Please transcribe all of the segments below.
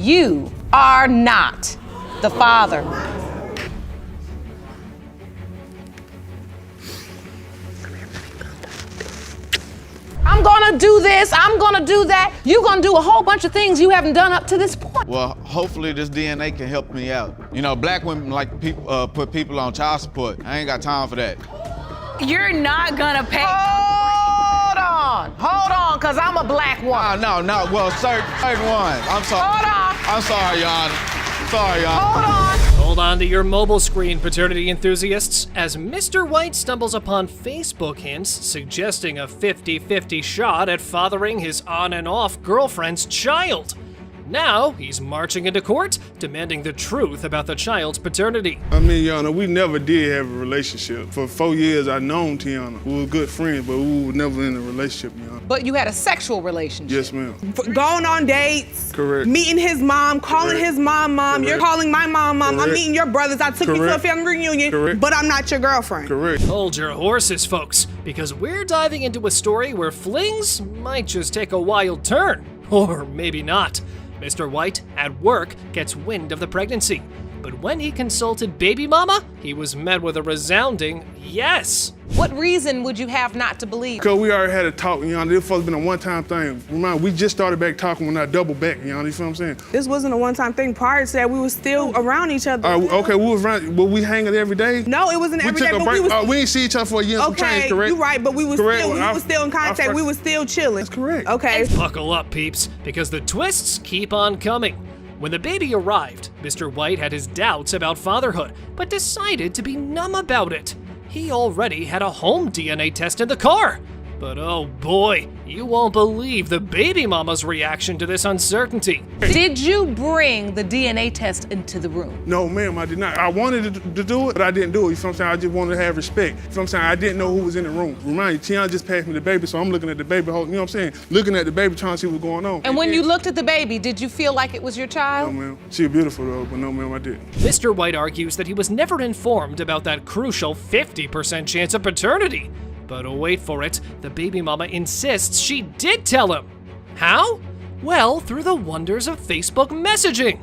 You are not the father. I'm gonna do this, I'm gonna do that. You're gonna do a whole bunch of things you haven't done up to this point. Well, hopefully this DNA can help me out. You know, black women like people put people on child support. I ain't got time for that. You're not gonna pay. Hold on, cause I'm a black woman. No, well, certain ones. I'm sorry. Hold on. I'm sorry, Your Honor. Sorry, Your Honor. Hold on. Hold on to your mobile screen, paternity enthusiasts, as Mr. White stumbles upon Facebook hints suggesting a 50-50 shot at fathering his on and off girlfriend's child. Now, he's marching into court, demanding the truth about the child's paternity. I mean, Your Honor, we never did have a relationship. For 4 years, I known Tiana. We were good friends, but we were never in a relationship, Your Honor. But you had a sexual relationship. Yes, ma'am. Going on dates. Correct. Meeting his mom, calling Correct. his mom. Correct. You're calling my mom. I'm Correct. meeting your brothers. I took you to a Correct. family reunion, Correct. but I'm not your girlfriend. Correct. Hold your horses, folks, because we're diving into a story where flings might just take a wild turn. Or maybe not. Mr. White, at work, gets wind of the pregnancy. But when he consulted baby mama, he was met with a resounding yes. What reason would you have not to believe? Because we already had a talk, Your Honor. This supposed to been a one-time thing. Remember, we just started back talking when I doubled back, Your Honor. You feel what I'm saying? This wasn't a one-time thing. Prior to that, we were still around each other. Okay, we was around, were we hanging every day? No, it wasn't every day, took a but break. we was... We ain't see each other for a year and some Okay, change, correct? you're right, but we was Correct. still in contact. We was still chilling. That's correct. Okay. Buckle up, peeps, because the twists keep on coming. When the baby arrived, Mr. White had his doubts about fatherhood, but decided to be numb about it. He already had a home DNA test in the car. But oh boy, you won't believe the baby mama's reaction to this uncertainty. Did you bring the DNA test into the room? No, ma'am, I did not. I wanted to do it, but I didn't do it. You feel what I'm saying? I just wanted to have respect. You feel what I'm saying? I didn't know who was in the room. Remind you, Tiana just passed me the baby, so I'm looking at the baby, you know what I'm saying? Looking at the baby, trying to see what's going on. And when you looked at the baby, did you feel like it was your No, child? ma'am. She was beautiful, though, but no, ma'am, I didn't. Mr. White argues that he was never informed about that crucial 50% chance of paternity. But wait for it, the baby mama insists she did tell him. How? Well, through the wonders of Facebook messaging.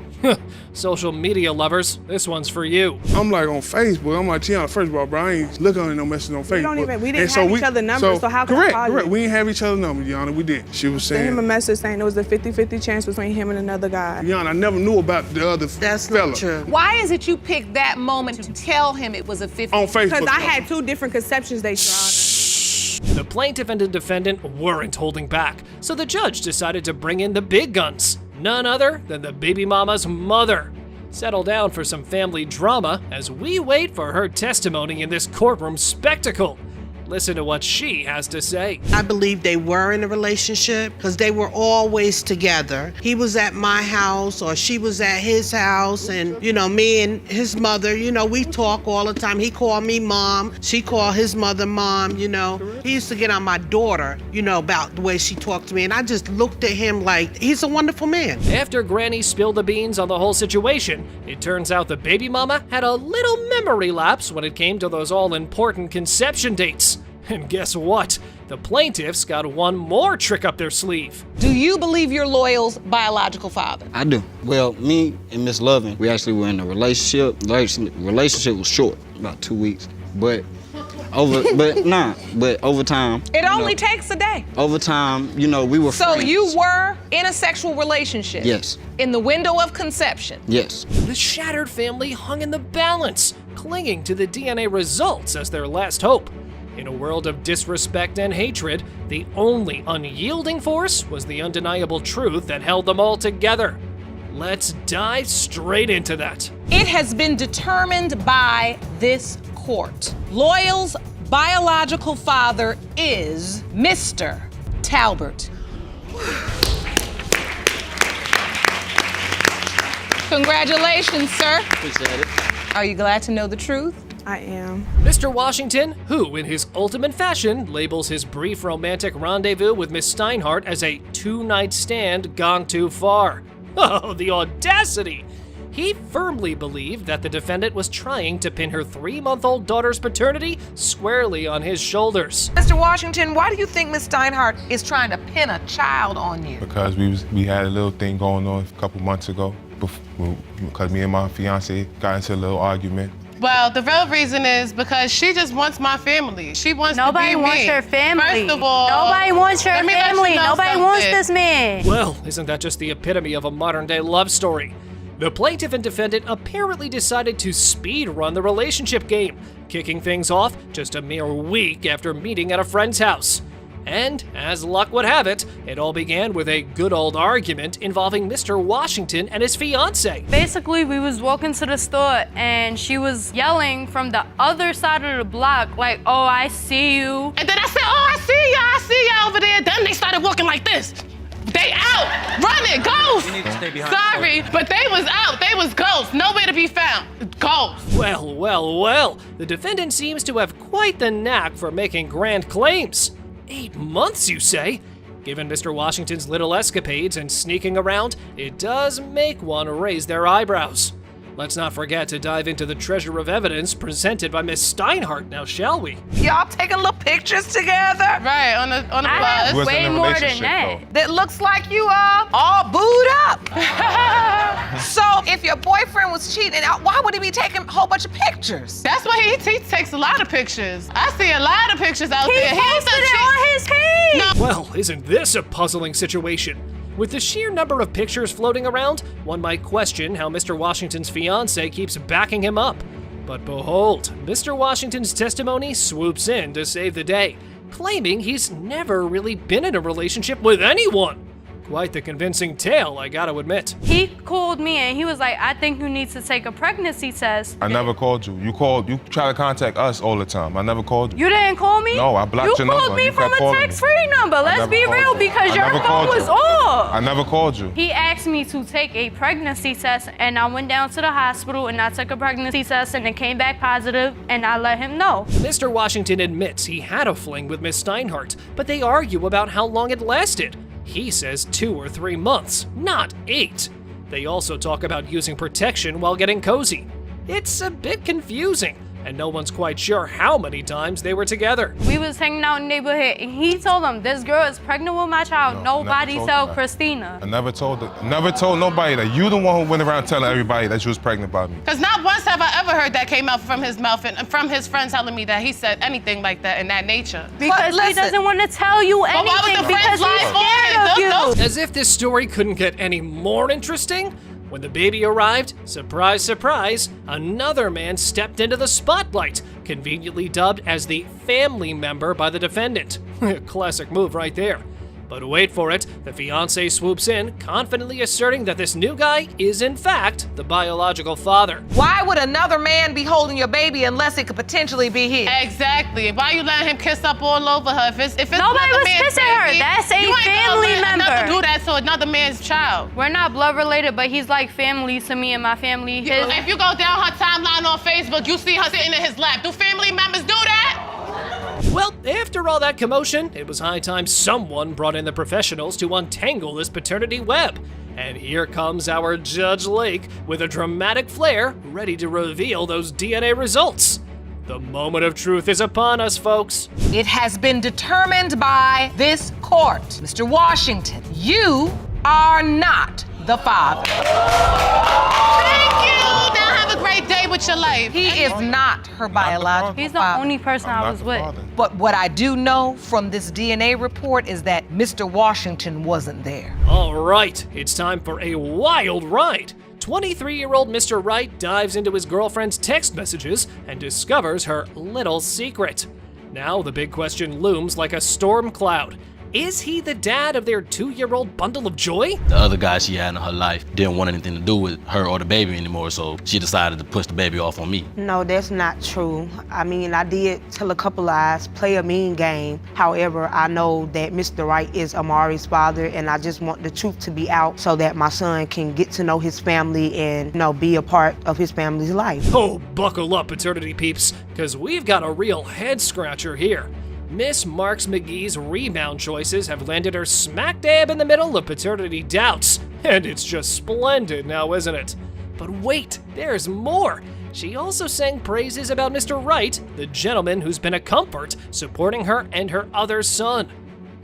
Social media lovers, this one's for you. I'm like on Facebook. I'm like, Tiana, first of all, bro, I ain't looking at no message on Facebook. We didn't have each other's numbers, so how can I call you? Correct. We didn't have each other's numbers, Yana. We didn't. She was Send him a saying, message saying there was a 50-50 chance between him and another guy. Yana, I never knew about the other That's fella. not true. Why is it you picked that moment to tell him it was a 50? On Facebook. Because I had two different conceptions they tried. The plaintiff and the defendant weren't holding back, so the judge decided to bring in the big guns, none other than the baby mama's mother. Settle down for some family drama as we wait for her testimony in this courtroom spectacle. Listen to what she has to say. I believe they were in a relationship because they were always together. He was at my house or she was at his house, and me and his mother, we talk all the time. He called me mom, she called his mother mom, He used to get on my daughter, about the way she talked to me, and I just looked at him like he's a wonderful man. After Granny spilled the beans on the whole situation, it turns out the baby mama had a little memory lapse when it came to those all-important conception dates. And guess what? The plaintiffs got one more trick up their sleeve. Do you believe you're Loyal's biological father? I do. Well, me and Miss Lovin, we actually were in a relationship. Relationship was short, about 2 weeks. But over time. It only takes a day. Over time, we were So friends. you were in a sexual relationship? Yes. In the window of conception? Yes. The shattered family hung in the balance, clinging to the DNA results as their last hope. In a world of disrespect and hatred, the only unyielding force was the undeniable truth that held them all together. Let's dive straight into that. It has been determined by this court. Loyal's biological father is Mr. Talbert. Congratulations, sir. Appreciate it. Are you glad to know the truth? I am. Mr. Washington, who in his ultimate fashion labels his brief romantic rendezvous with Miss Steinhardt as a two-night stand gone too far. Oh, the audacity! He firmly believed that the defendant was trying to pin her 3-month-old daughter's paternity squarely on his shoulders. Mr. Washington, why do you think Ms. Steinhardt is trying to pin a child on you? Because we had a little thing going on a couple months ago, because me and my fiance got into a little argument. Well, the real reason is because she just wants my family. She wants Nobody to be wants me. your family. First of all, Nobody wants your let me let you family. know Nobody wants something. this man. Well, isn't that just the epitome of a modern-day love story? The plaintiff and defendant apparently decided to speed-run the relationship game, kicking things off just a mere week after meeting at a friend's house. And, as luck would have it, it all began with a good old argument involving Mr. Washington and his fiancée. Basically, we was walking to the store and she was yelling from the other side of the block, like, "Oh, I see you." And then I said, "Oh, I see you over there." Then they started walking like this. They out, running, ghosts. You need to stay behind. Sorry, but they was out. They was ghosts. Nowhere to be found. Ghosts. Well, well, well, the defendant seems to have quite the knack for making grand claims. 8 months, you say? Given Mr. Washington's little escapades and sneaking around, it does make one raise their eyebrows. Let's not forget to dive into the treasure of evidence presented by Miss Steinhardt now, shall we? Y'all taking little pictures together? Right, on the I have bus. way more than that. That looks like you are all booed up. So if your boyfriend was cheating, why would he be taking a whole bunch of pictures? That's why he takes a lot of pictures. I see a lot of pictures out He there. posted it on his page. Well, isn't this a puzzling situation? With the sheer number of pictures floating around, one might question how Mr. Washington's fiancée keeps backing him up. But behold, Mr. Washington's testimony swoops in to save the day, claiming he's never really been in a relationship with anyone. Quite the convincing tale, I gotta admit. He called me and he was like, "I think you need to take a pregnancy test." I never called you. You try to contact us all the time. I never called you. You didn't call me? No, I blocked your number. You called me You from kept a calling me. text-free number. Let's never be called real, you. because I your never phone called was you. off. I never called you. He asked me to take a pregnancy test, and I went down to the hospital and I took a pregnancy test, and it came back positive, and I let him know. Mr. Washington admits he had a fling with Miss Steinhardt, but they argue about how long it lasted. He says 2 or 3 months, not 8. They also talk about using protection while getting cozy. It's a bit confusing, and no one's quite sure how many times they were together. We was hanging out in the neighborhood, and he told them, "This girl is pregnant with my child. No, Nobody never told tell that. Christina." I never told nobody that. You the one who went around telling everybody that you was pregnant by me. Because not once have I ever heard that came out from his mouth and from his friends telling me that he said anything like that in that nature. Because he doesn't want to tell you why would anything the because friends lie he's for scared him? of you. As if this story couldn't get any more interesting, when the baby arrived, surprise, surprise, another man stepped into the spotlight, conveniently dubbed as the family member by the defendant. Classic move right there. But wait for it, the fiancé swoops in, confidently asserting that this new guy is in fact the biological father. Why would another man be holding your baby unless it could potentially be his? Exactly. Why you letting him kiss up all over her? If it's Nobody another was man's kissing her. baby, That's a you ain't gonna family let another member. do that to another man's child. We're not blood related, but he's like family to me and my family. If you go down her timeline on Facebook, you see her sitting in his lap. Do family members do that? Well, after all that commotion, it was high time someone brought in the professionals to untangle this paternity web. And here comes our Judge Lake with a dramatic flair, ready to reveal those DNA results. The moment of truth is upon us, folks. It has been determined by this court. Mr. Washington, you are not the father. Thank you. Now have a great day with your life. He is not her biological He's the father. only person I was with. But what I do know from this DNA report is that Mr. Washington wasn't there. All right, it's time for a wild ride. 23-year-old Mr. Wright dives into his girlfriend's text messages and discovers her little secret. Now the big question looms like a storm cloud. Is he the dad of their 2-year-old bundle of joy? The other guy she had in her life didn't want anything to do with her or the baby anymore, so she decided to push the baby off on me. No, that's not true. I mean, I did tell a couple lies, play a mean game. However, I know that Mr. Wright is Amari's father, and I just want the truth to be out so that my son can get to know his family and, be a part of his family's life. Oh, buckle up, paternity peeps, because we've got a real head-scratcher here. Miss Marks McGee's rebound choices have landed her smack dab in the middle of paternity doubts, and it's just splendid now, isn't it? But wait, there's more. She also sang praises about Mr. Wright, the gentleman who's been a comfort, supporting her and her other son.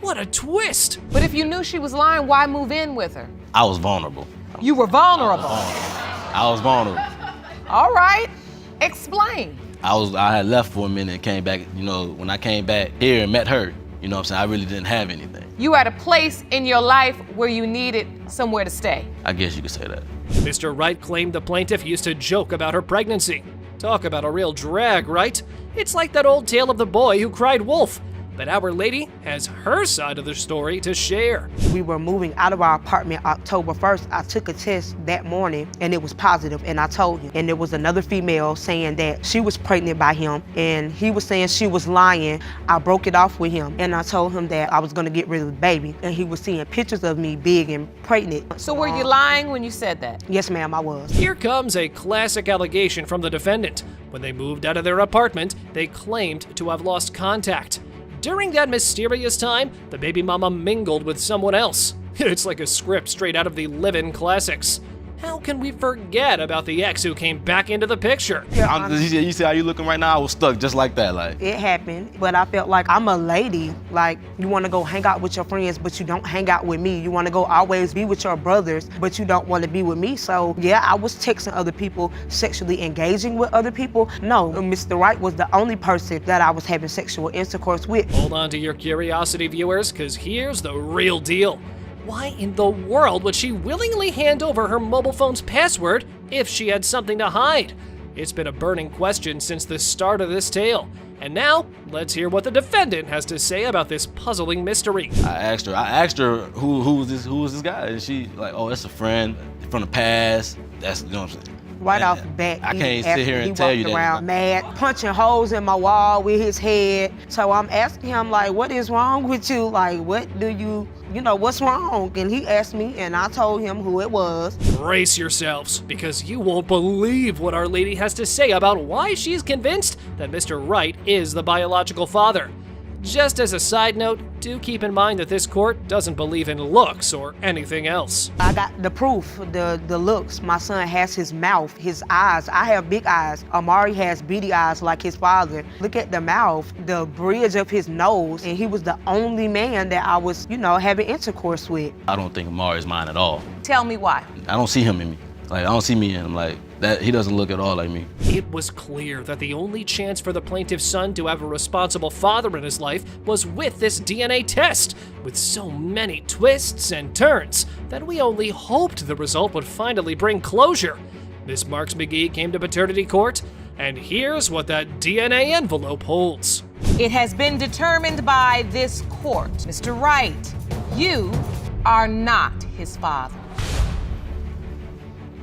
What a twist! But if you knew she was lying, why move in with her? I was vulnerable. You were vulnerable. I was vulnerable. All right, explain. I had left for a minute and came back, you know, when I came back here and met her, you know what I'm saying, I really didn't have anything. You at a place in your life where you needed somewhere to stay. I guess you could say that. Mr. Wright claimed the plaintiff used to joke about her pregnancy. Talk about a real drag, right? It's like that old tale of the boy who cried wolf. But our lady has her side of the story to share. We were moving out of our apartment October 1st. I took a test that morning and it was positive, and I told him. And there was another female saying that she was pregnant by him, and he was saying she was lying. I broke it off with him, and I told him that I was gonna get rid of the baby, and he was seeing pictures of me big and pregnant. So were you lying when you said that? Yes, ma'am, I was. Here comes a classic allegation from the defendant. When they moved out of their apartment, they claimed to have lost contact. During that mysterious time, the baby mama mingled with someone else. It's like a script straight out of the Livin' classics. How can we forget about the ex who came back into the picture? You see how you looking right now? I was stuck just like that. Like it happened, but I felt like I'm a lady. Like, you want to go hang out with your friends, but you don't hang out with me. You want to go always be with your brothers, but you don't want to be with me. So yeah, I was texting other people, sexually engaging with other people. No, Mr. Wright was the only person that I was having sexual intercourse with. Hold on to your curiosity, viewers, because here's the real deal. Why in the world would she willingly hand over her mobile phone's password if she had something to hide? It's been a burning question since the start of this tale. And now, let's hear what the defendant has to say about this puzzling mystery. I asked her who was this guy? And she like, oh, that's a friend from the past. That's, you know what I'm saying? Right off the bat, I can't sit here and tell you that. He walked around mad, punching holes in my wall with his head. So I'm asking him, like, what is wrong with you? Like, what do you know, what's wrong? And he asked me, and I told him who it was. Brace yourselves, because you won't believe what Our Lady has to say about why she's convinced that Mr. Wright is the biological father. Just as a side note, do keep in mind that this court doesn't believe in looks or anything else. I got the proof, the looks. My son has his mouth, his eyes. I have big eyes. Amari has beady eyes like his father. Look at the mouth, the bridge of his nose, and he was the only man that I was, you know, having intercourse with. I don't think Amari's mine at all. Tell me why. I don't see him in me. Like, I don't see me in him like that. He doesn't look at all like me. It was clear that the only chance for the plaintiff's son to have a responsible father in his life was with this DNA test, with so many twists and turns that we only hoped the result would finally bring closure. Miss Marks McGee came to paternity court, and here's what that DNA envelope holds. It has been determined by this court, Mr. Wright, you are not his father.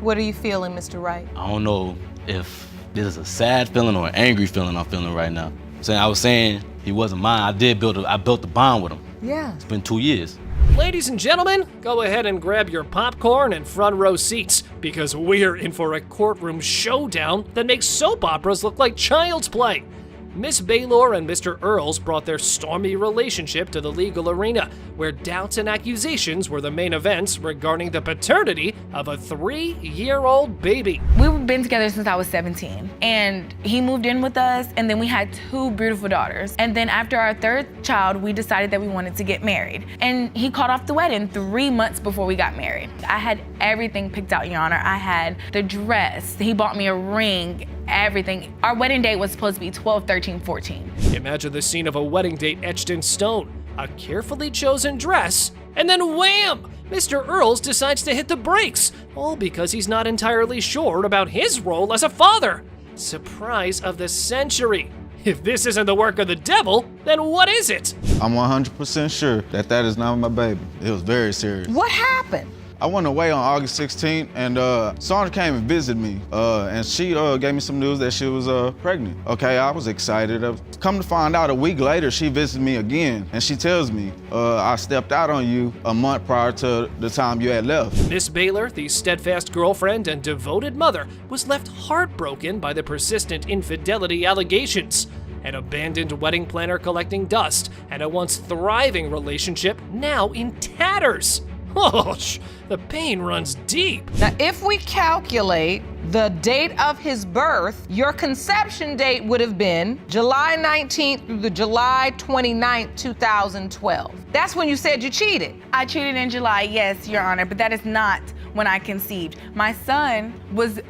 What are you feeling, Mr. Wright? I don't know if this is a sad feeling or an angry feeling I'm feeling right now. I was saying he wasn't mine. I built a bond with him. Yeah. It's been 2 years. Ladies and gentlemen, go ahead and grab your popcorn and front row seats, because we're in for a courtroom showdown that makes soap operas look like child's play. Miss Baylor and Mr. Earls brought their stormy relationship to the legal arena, where doubts and accusations were the main events regarding the paternity of a 3-year-old baby. We've been together since I was 17, and he moved in with us, and then we had 2 beautiful daughters. And then after our 3rd child, we decided that we wanted to get married. And he called off the wedding 3 months before we got married. I had everything picked out, Your Honor. I had the dress, he bought me a ring, everything. Our wedding date was supposed to be 12, 13, 14. Imagine the scene of a wedding date etched in stone, a carefully chosen dress, and then wham! Mr. Earls decides to hit the brakes, all because he's not entirely sure about his role as a father. Surprise of the century. If this isn't the work of the devil, then what is it? I'm 100% sure that is not my baby. It was very serious. What happened? I went away on August 16th, and Sandra came and visited me, and she gave me some news that she was pregnant. Okay, I was excited. Come to find out, a week later, she visited me again, and she tells me, I stepped out on you a month prior to the time you had left. Miss Baylor, the steadfast girlfriend and devoted mother, was left heartbroken by the persistent infidelity allegations. An abandoned wedding planner collecting dust, and a once thriving relationship now in tatters. Oh, the pain runs deep. Now, if we calculate the date of his birth, your conception date would have been July 19th through the July 29th, 2012. That's when you said you cheated. I cheated in July, yes, Your Honor, but that is not when I conceived. My son was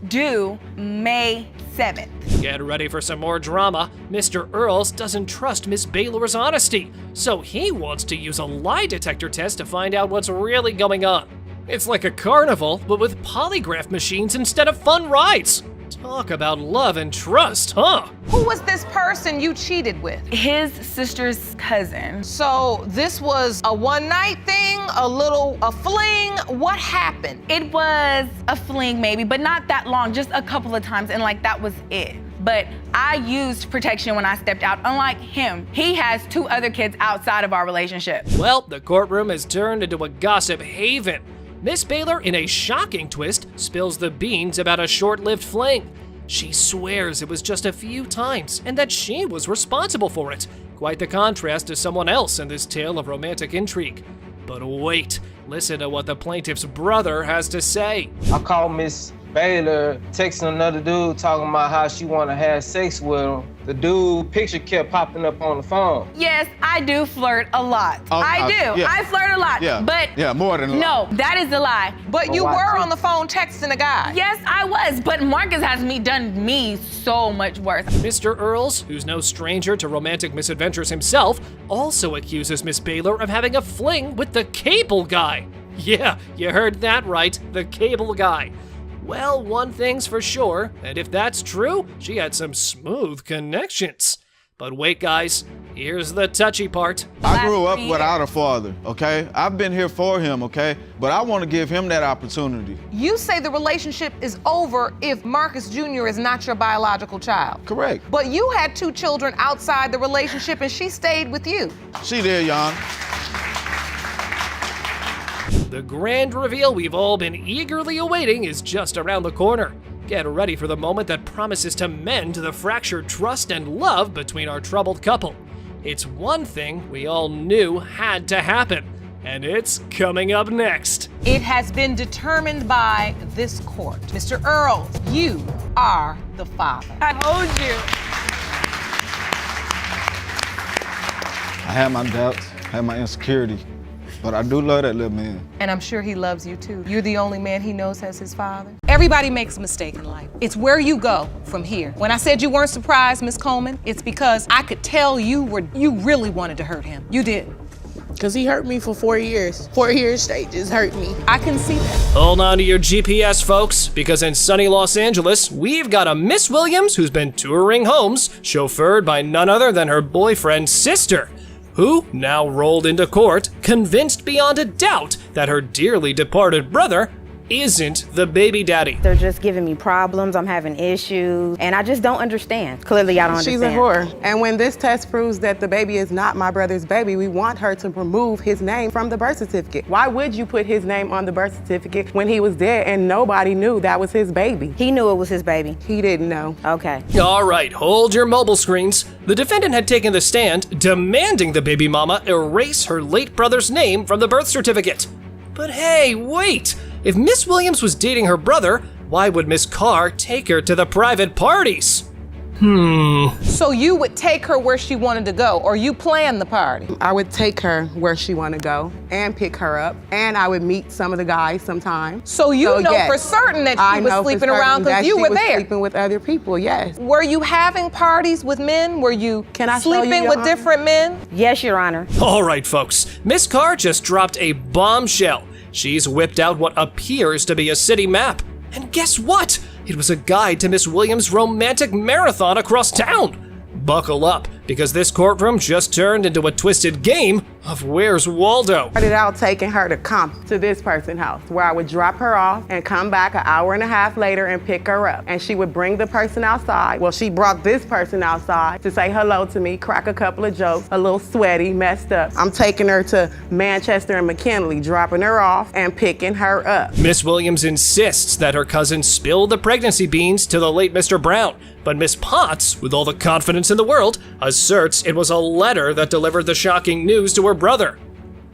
due May 7th. Get ready for some more drama. Mr. Earls doesn't trust Miss Baylor's honesty, so he wants to use a lie detector test to find out what's really going on. It's like a carnival, but with polygraph machines instead of fun rides. Talk about love and trust, huh? Who was this person you cheated with? His sister's cousin. So this was a one-night thing, a fling? What happened? It was a fling maybe, but not that long, just a couple of times, and like that was it. But I used protection when I stepped out. Unlike him, he has 2 other kids outside of our relationship. Well, the courtroom has turned into a gossip haven. Miss Baylor, in a shocking twist, spills the beans about a short-lived fling. She swears it was just a few times and that she was responsible for it. Quite the contrast to someone else in this tale of romantic intrigue. But wait, listen to what the plaintiff's brother has to say. I called Miss Baylor texting another dude talking about how she want to have sex with him. The dude picture kept popping up on the phone. Yes, I do flirt a lot. I do. yeah. I flirt a lot. Yeah. But yeah, more than a lot. no, that is a lie. But you were on the phone texting a guy. Yes, I was. But Marcus has done me so much worse. Mr. Earls, who's no stranger to romantic misadventures himself, also accuses Miss Baylor of having a fling with the cable guy. Yeah, you heard that right, the cable guy. Well, one thing's for sure, and if that's true, she had some smooth connections. But wait, guys, here's the touchy part. I grew up without a father, okay? I've been here for him, okay? But I want to give him that opportunity. You say the relationship is over if Marcus Jr. is not your biological child. Correct. But you had 2 children outside the relationship and she stayed with you. She did, Jan. The grand reveal we've all been eagerly awaiting is just around the corner. Get ready for the moment that promises to mend the fractured trust and love between our troubled couple. It's one thing we all knew had to happen, and it's coming up next. It has been determined by this court. Mr. Earls, you are the father. I told you. I had my doubts, I had my insecurity, but I do love that little man. And I'm sure he loves you too. You're the only man he knows as his father. Everybody makes a mistake in life. It's where you go from here. When I said you weren't surprised, Miss Coleman, it's because I could tell you really wanted to hurt him. You did. Because he hurt me for 4 years. 4 years straight just hurt me. I can see that. Hold on to your GPS, folks, because in sunny Los Angeles, we've got a Miss Williams who's been touring homes, chauffeured by none other than her boyfriend's sister, who now rolled into court, convinced beyond a doubt that her dearly departed brother isn't the baby daddy. They're just giving me problems, I'm having issues, and I just don't understand. Clearly, I don't understand. She's a whore. And when this test proves that the baby is not my brother's baby, we want her to remove his name from the birth certificate. Why would you put his name on the birth certificate when he was dead and nobody knew that was his baby? He knew it was his baby. He didn't know. Okay. All right, hold your mobile screens. The defendant had taken the stand, demanding the baby mama erase her late brother's name from the birth certificate. But hey, wait! If Miss Williams was dating her brother, why would Miss Carr take her to the private parties? So you would take her where she wanted to go, or you planned the party? I would take her where she wanted to go and pick her up, and I would meet some of the guys sometimes. So you know yes, for certain that I she was know for sleeping certain around because that you she were was there. sleeping with other people, yes. Were you having parties with men? Were you sleeping Your with Honor? different men? Yes, Your Honor. All right, folks. Miss Carr just dropped a bombshell. She's whipped out what appears to be a city map. And guess what? It was a guide to Miss Williams' romantic marathon across town. Buckle up, because this courtroom just turned into a twisted game of Where's Waldo? I started out taking her to this person's house, where I would drop her off and come back an hour and a half later and pick her up. And she would bring the person outside. Well, she brought this person outside to say hello to me, crack a couple of jokes, a little sweaty, messed up. I'm taking her to Manchester and McKinley, dropping her off and picking her up. Miss Williams insists that her cousin spilled the pregnancy beans to the late Mr. Brown, but Miss Potts, with all the confidence in the world, asserts it was a letter that delivered the shocking news to her brother.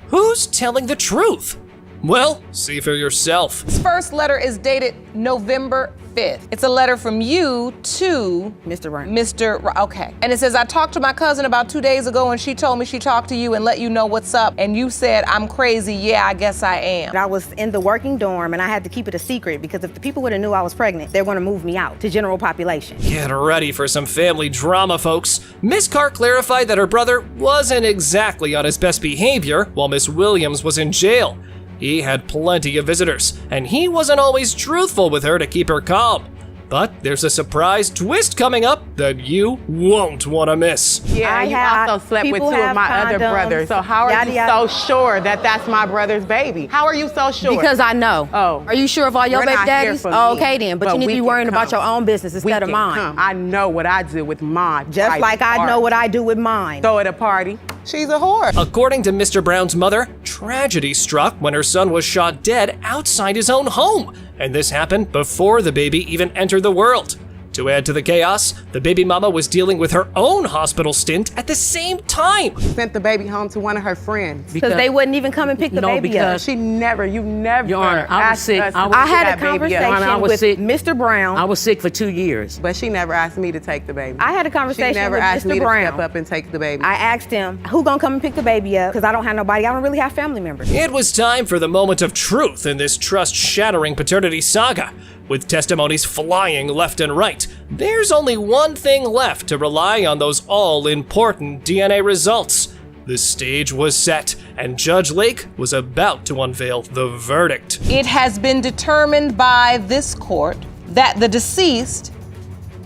Who's telling the truth? Well, see for yourself. This first letter is dated November 5th. It's a letter from you to Mr. Brown. Okay. And it says, I talked to my cousin about 2 days ago and she told me she talked to you and let you know what's up. And you said, I'm crazy. Yeah, I guess I am. I was in the working dorm and I had to keep it a secret because if the people would have knew I was pregnant, they're going to move me out to general population. Get ready for some family drama, folks. Miss Carr clarified that her brother wasn't exactly on his best behavior while Miss Williams was in jail. He had plenty of visitors, and he wasn't always truthful with her to keep her calm. But there's a surprise twist coming up that you won't want to miss. Yeah, you also slept with two of my other brothers. So how are you so sure that that's my brother's baby? How are you so sure? Because I know. Oh. Are you sure of all your You're baby not here daddies? for Oh, me, okay then, but you need to be worrying about your own business instead of mine. I know what I do with mine. Just like I know what I do with mine. Throw at a party. She's a whore. According to Mr. Brown's mother, tragedy struck when her son was shot dead outside his own home, and this happened before the baby even entered the world. To add to the chaos, the baby mama was dealing with her own hospital stint at the same time. Sent the baby home to one of her friends. Because they wouldn't even come and pick the baby up. You never Your Honor, I was asked sick. us I had a to pick that baby up. conversation with Mr. Brown. I was sick for 2 years. But she never asked me to take the baby. I had a conversation She never with asked Mr. me Brown. to step up and take the baby. I asked him, who gonna come and pick the baby up? Because I don't have nobody. I don't really have family members. It was time for the moment of truth in this trust-shattering paternity saga. With testimonies flying left and right, there's only one thing left to rely on those all-important DNA results. The stage was set, and Judge Lake was about to unveil the verdict. It has been determined by this court that the deceased,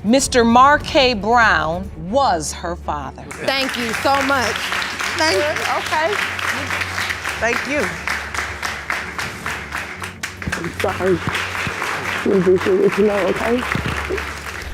Mr. Marquet Brown, was her father. Thank you so much. Thank you. Okay. Thank you. I'm sorry. Okay?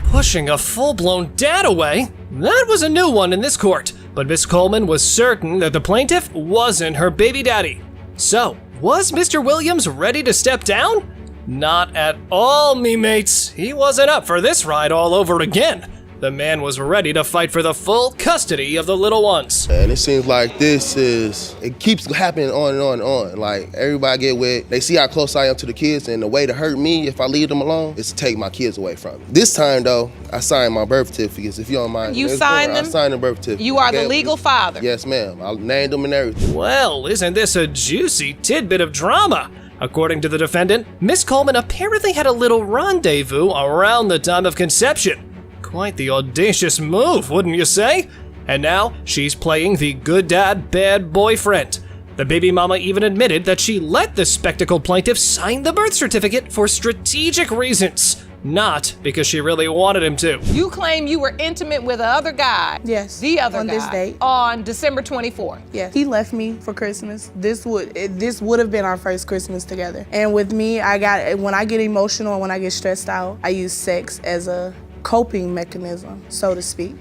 Pushing a full-blown dad away? That was a new one in this court, but Miss Coleman was certain that the plaintiff wasn't her baby daddy. So, was Mr. Williams ready to step down? Not at all, me mates. He wasn't up for this ride all over again. The man was ready to fight for the full custody of the little ones. And it seems like it keeps happening on and on and on. Like, everybody get with, they see how close I am to the kids, and the way to hurt me if I leave them alone is to take my kids away from me. This time, though, I signed my birth certificates, if you don't mind. You signed them? I signed the birth certificate. You are the legal father. Yes, ma'am. I named them and everything. Well, isn't this a juicy tidbit of drama? According to the defendant, Miss Coleman apparently had a little rendezvous around the time of conception. Quite the audacious move, wouldn't you say? And now she's playing the good dad, bad boyfriend. The baby mama even admitted that she let the spectacled plaintiff sign the birth certificate for strategic reasons, not because she really wanted him to. You claim you were intimate with the other guy. Yes. The other on guy. this date. On December 24th. Yes. He left me for Christmas. This would have been our first Christmas together. And with me, when I get emotional and when I get stressed out, I use sex as a coping mechanism, so to speak.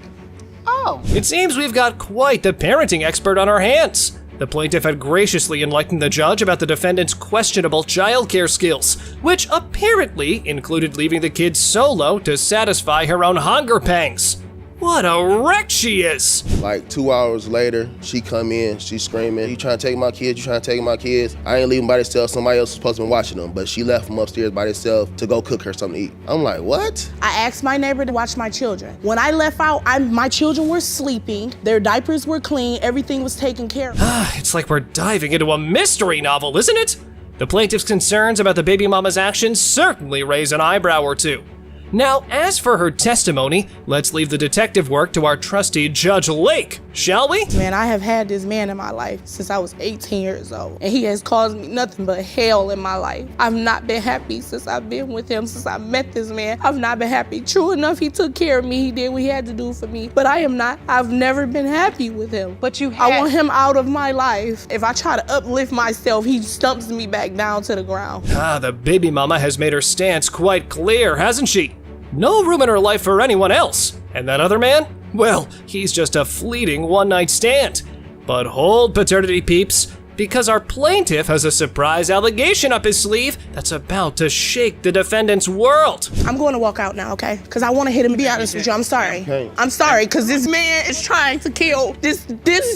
Oh. It seems we've got quite the parenting expert on our hands. The plaintiff had graciously enlightened the judge about the defendant's questionable childcare skills, which apparently included leaving the kids solo to satisfy her own hunger pangs. What a wreck she is! Like 2 hours later, she come in, she's screaming, "You trying to take my kids? You trying to take my kids?" I ain't leaving by themselves. Somebody else was supposed to be watching them, but she left them upstairs by themselves to go cook her something to eat. I'm like, what? I asked my neighbor to watch my children. When I left out, my children were sleeping, their diapers were clean, everything was taken care of. It's like we're diving into a mystery novel, isn't it? The plaintiff's concerns about the baby mama's actions certainly raise an eyebrow or two. Now, as for her testimony, let's leave the detective work to our trusty Judge Lake, shall we? Man, I have had this man in my life since I was 18 years old, and he has caused me nothing but hell in my life. I've not been happy since I've been with him, since I met this man. I've not been happy. True enough, he took care of me. He did what he had to do for me, but I've never been happy with him. But I want him out of my life. If I try to uplift myself, he stumps me back down to the ground. The baby mama has made her stance quite clear, hasn't she? No room in her life for anyone else. And that other man? Well, he's just a fleeting one-night stand. But hold, paternity peeps. because our plaintiff has a surprise allegation up his sleeve that's about to shake the defendant's world. I'm going to walk out now, okay? Because I want to hit him, be honest with you. I'm sorry. I'm sorry, because this man is trying to kill this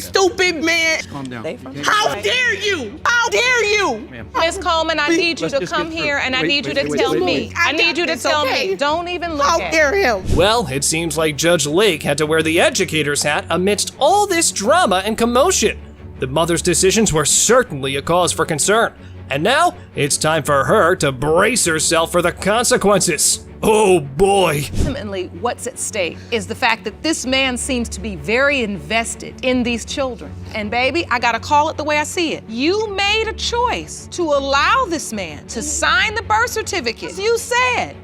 stupid man. Calm down. How dare you? How dare you? Miss Coleman, I need you to come here and I need you to tell me. I need you to tell me. Don't even look at me. How dare him? Well, it seems like Judge Lake had to wear the educator's hat amidst all this drama and commotion. The mother's decisions were certainly a cause for concern. And now, it's time for her to brace herself for the consequences. Oh boy. Ultimately, what's at stake is the fact that this man seems to be very invested in these children. And baby, I gotta call it the way I see it. You made a choice to allow this man to sign the birth certificate. You said,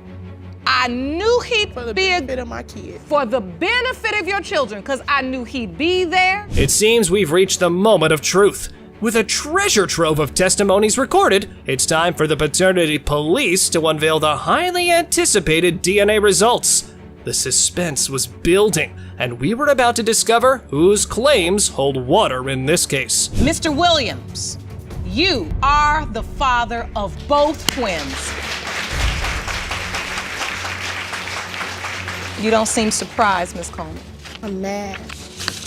I knew he'd for the be benefit of my kids. For the benefit of your children, because I knew he'd be there. It seems we've reached the moment of truth. With a treasure trove of testimonies recorded, it's time for the paternity police to unveil the highly anticipated DNA results. The suspense was building, and we were about to discover whose claims hold water in this case. Mr. Williams, you are the father of both twins. You don't seem surprised, Miss Coleman. I'm mad.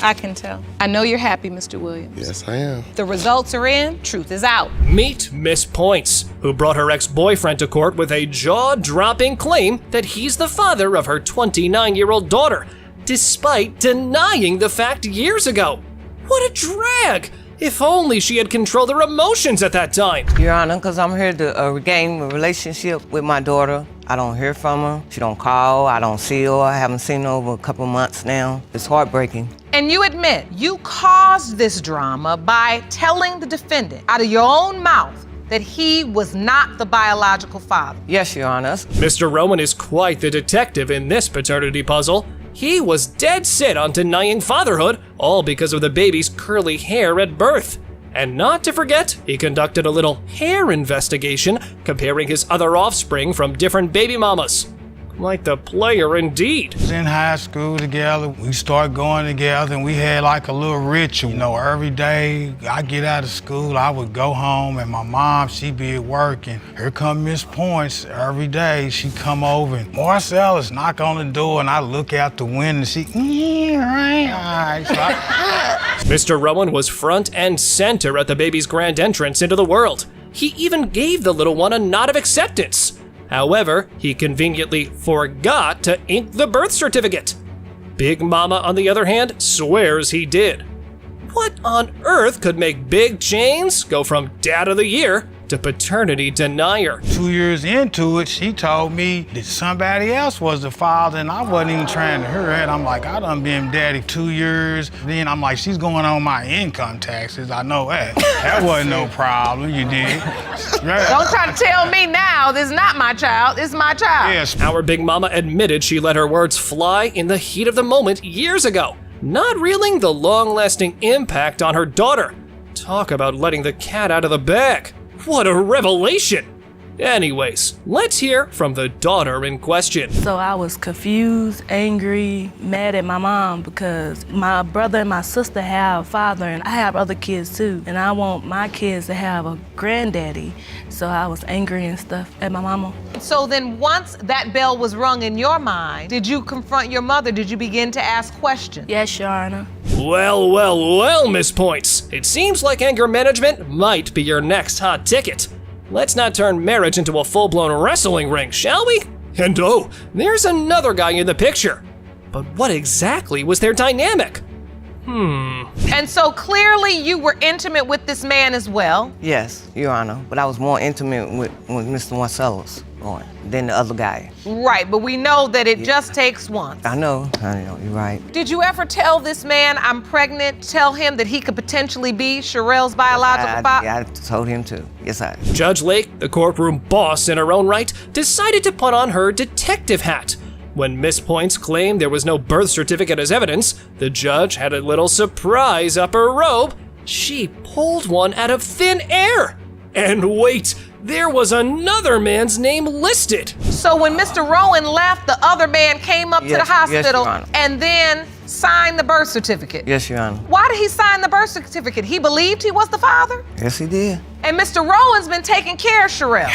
I can tell. I know you're happy, Mr. Williams. Yes, I am. The results are in, truth is out. Meet Miss Points, who brought her ex-boyfriend to court with a jaw-dropping claim that he's the father of her 29-year-old daughter, despite denying the fact years ago. What a drag! If only she had controlled her emotions at that time. Your Honor, because I'm here to regain a relationship with my daughter. I don't hear from her. She don't call. I don't see her. I haven't seen her over a couple months now. It's heartbreaking. And you admit you caused this drama by telling the defendant out of your own mouth that he was not the biological father. Yes, Your Honor. Mr. Rowan is quite the detective in this paternity puzzle. He was dead set on denying fatherhood, all because of the baby's curly hair at birth. And not to forget, he conducted a little hair investigation, comparing his other offspring from different baby mamas. Quite the player indeed. We was in high school together. We started going together and we had like a little ritual. You know, every day I get out of school, I would go home and my mom, she'd be at work and here come Miss Points. Every day she'd come over and Marcellus knock on the door and I look out the window and she, right. So Mr. Rowan was front and center at the baby's grand entrance into the world. He even gave the little one a nod of acceptance. However, he conveniently forgot to ink the birth certificate. Big Mama, on the other hand, swears he did. What on earth could make Big Chains go from Dad of the Year to paternity denier? 2 years into it, she told me that somebody else was the father and I wasn't even trying to hear it. I'm like, I done been daddy 2 years. Then I'm like, she's going on my income taxes. I know that. That wasn't no problem, you did. Don't try to tell me now this is not my child, it's my child. Yes. Our Big Mama admitted she let her words fly in the heat of the moment years ago, not reeling the long-lasting impact on her daughter. Talk about letting the cat out of the bag. What a revelation! Anyways, let's hear from the daughter in question. So I was confused, angry, mad at my mom because my brother and my sister have a father and I have other kids too. And I want my kids to have a granddaddy. So I was angry and stuff at my mama. So then once that bell was rung in your mind, did you confront your mother? Did you begin to ask questions? Yes, Your Honor. Well, Miss Points. It seems like anger management might be your next hot ticket. Let's not turn marriage into a full-blown wrestling ring, shall we? And oh, there's another guy in the picture. But what exactly was their dynamic? And so clearly you were intimate with this man as well. Yes, Your Honor. But I was more intimate with Mr. Marcellus than the other guy. Right, but we know that it just takes one. I know, you're right. Did you ever tell this man I'm pregnant, tell him that he could potentially be Sherelle's biological father? Yeah, I told him to. Yes, I did. Judge Lake, the courtroom boss in her own right, decided to put on her detective hat. When Miss Points claimed there was no birth certificate as evidence, the judge had a little surprise up her robe. She pulled one out of thin air. And wait, there was another man's name listed. So when Mr. Rowan left, the other man came up to the Yes, hospital Your Honor. and then signed the birth certificate. Yes, Your Honor. Why did he sign the birth certificate? He believed he was the father? Yes, he did. And Mr. Rowan's been taking care of Sherelle.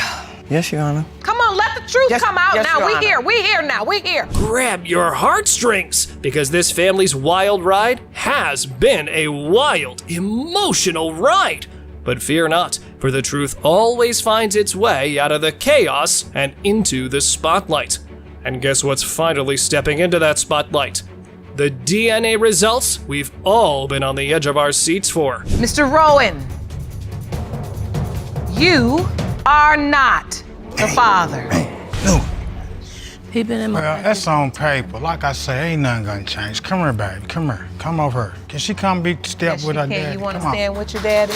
Yes, Your Honor. Come on, let the truth Yes, come out yes, now. Your We Honor. here, we here now, we here. Grab your heartstrings, because this family's wild ride has been a wild, emotional ride. But fear not, for the truth always finds its way out of the chaos and into the spotlight. And guess what's finally stepping into that spotlight? The DNA results we've all been on the edge of our seats for. Mr. Rowan, you are not the father. No. He been in my Well, that's on paper. Like I say, ain't nothing gonna change. Come here, baby. Come here. Come over here. Can she come be step with her dad? You want to Come on. stand with your daddy?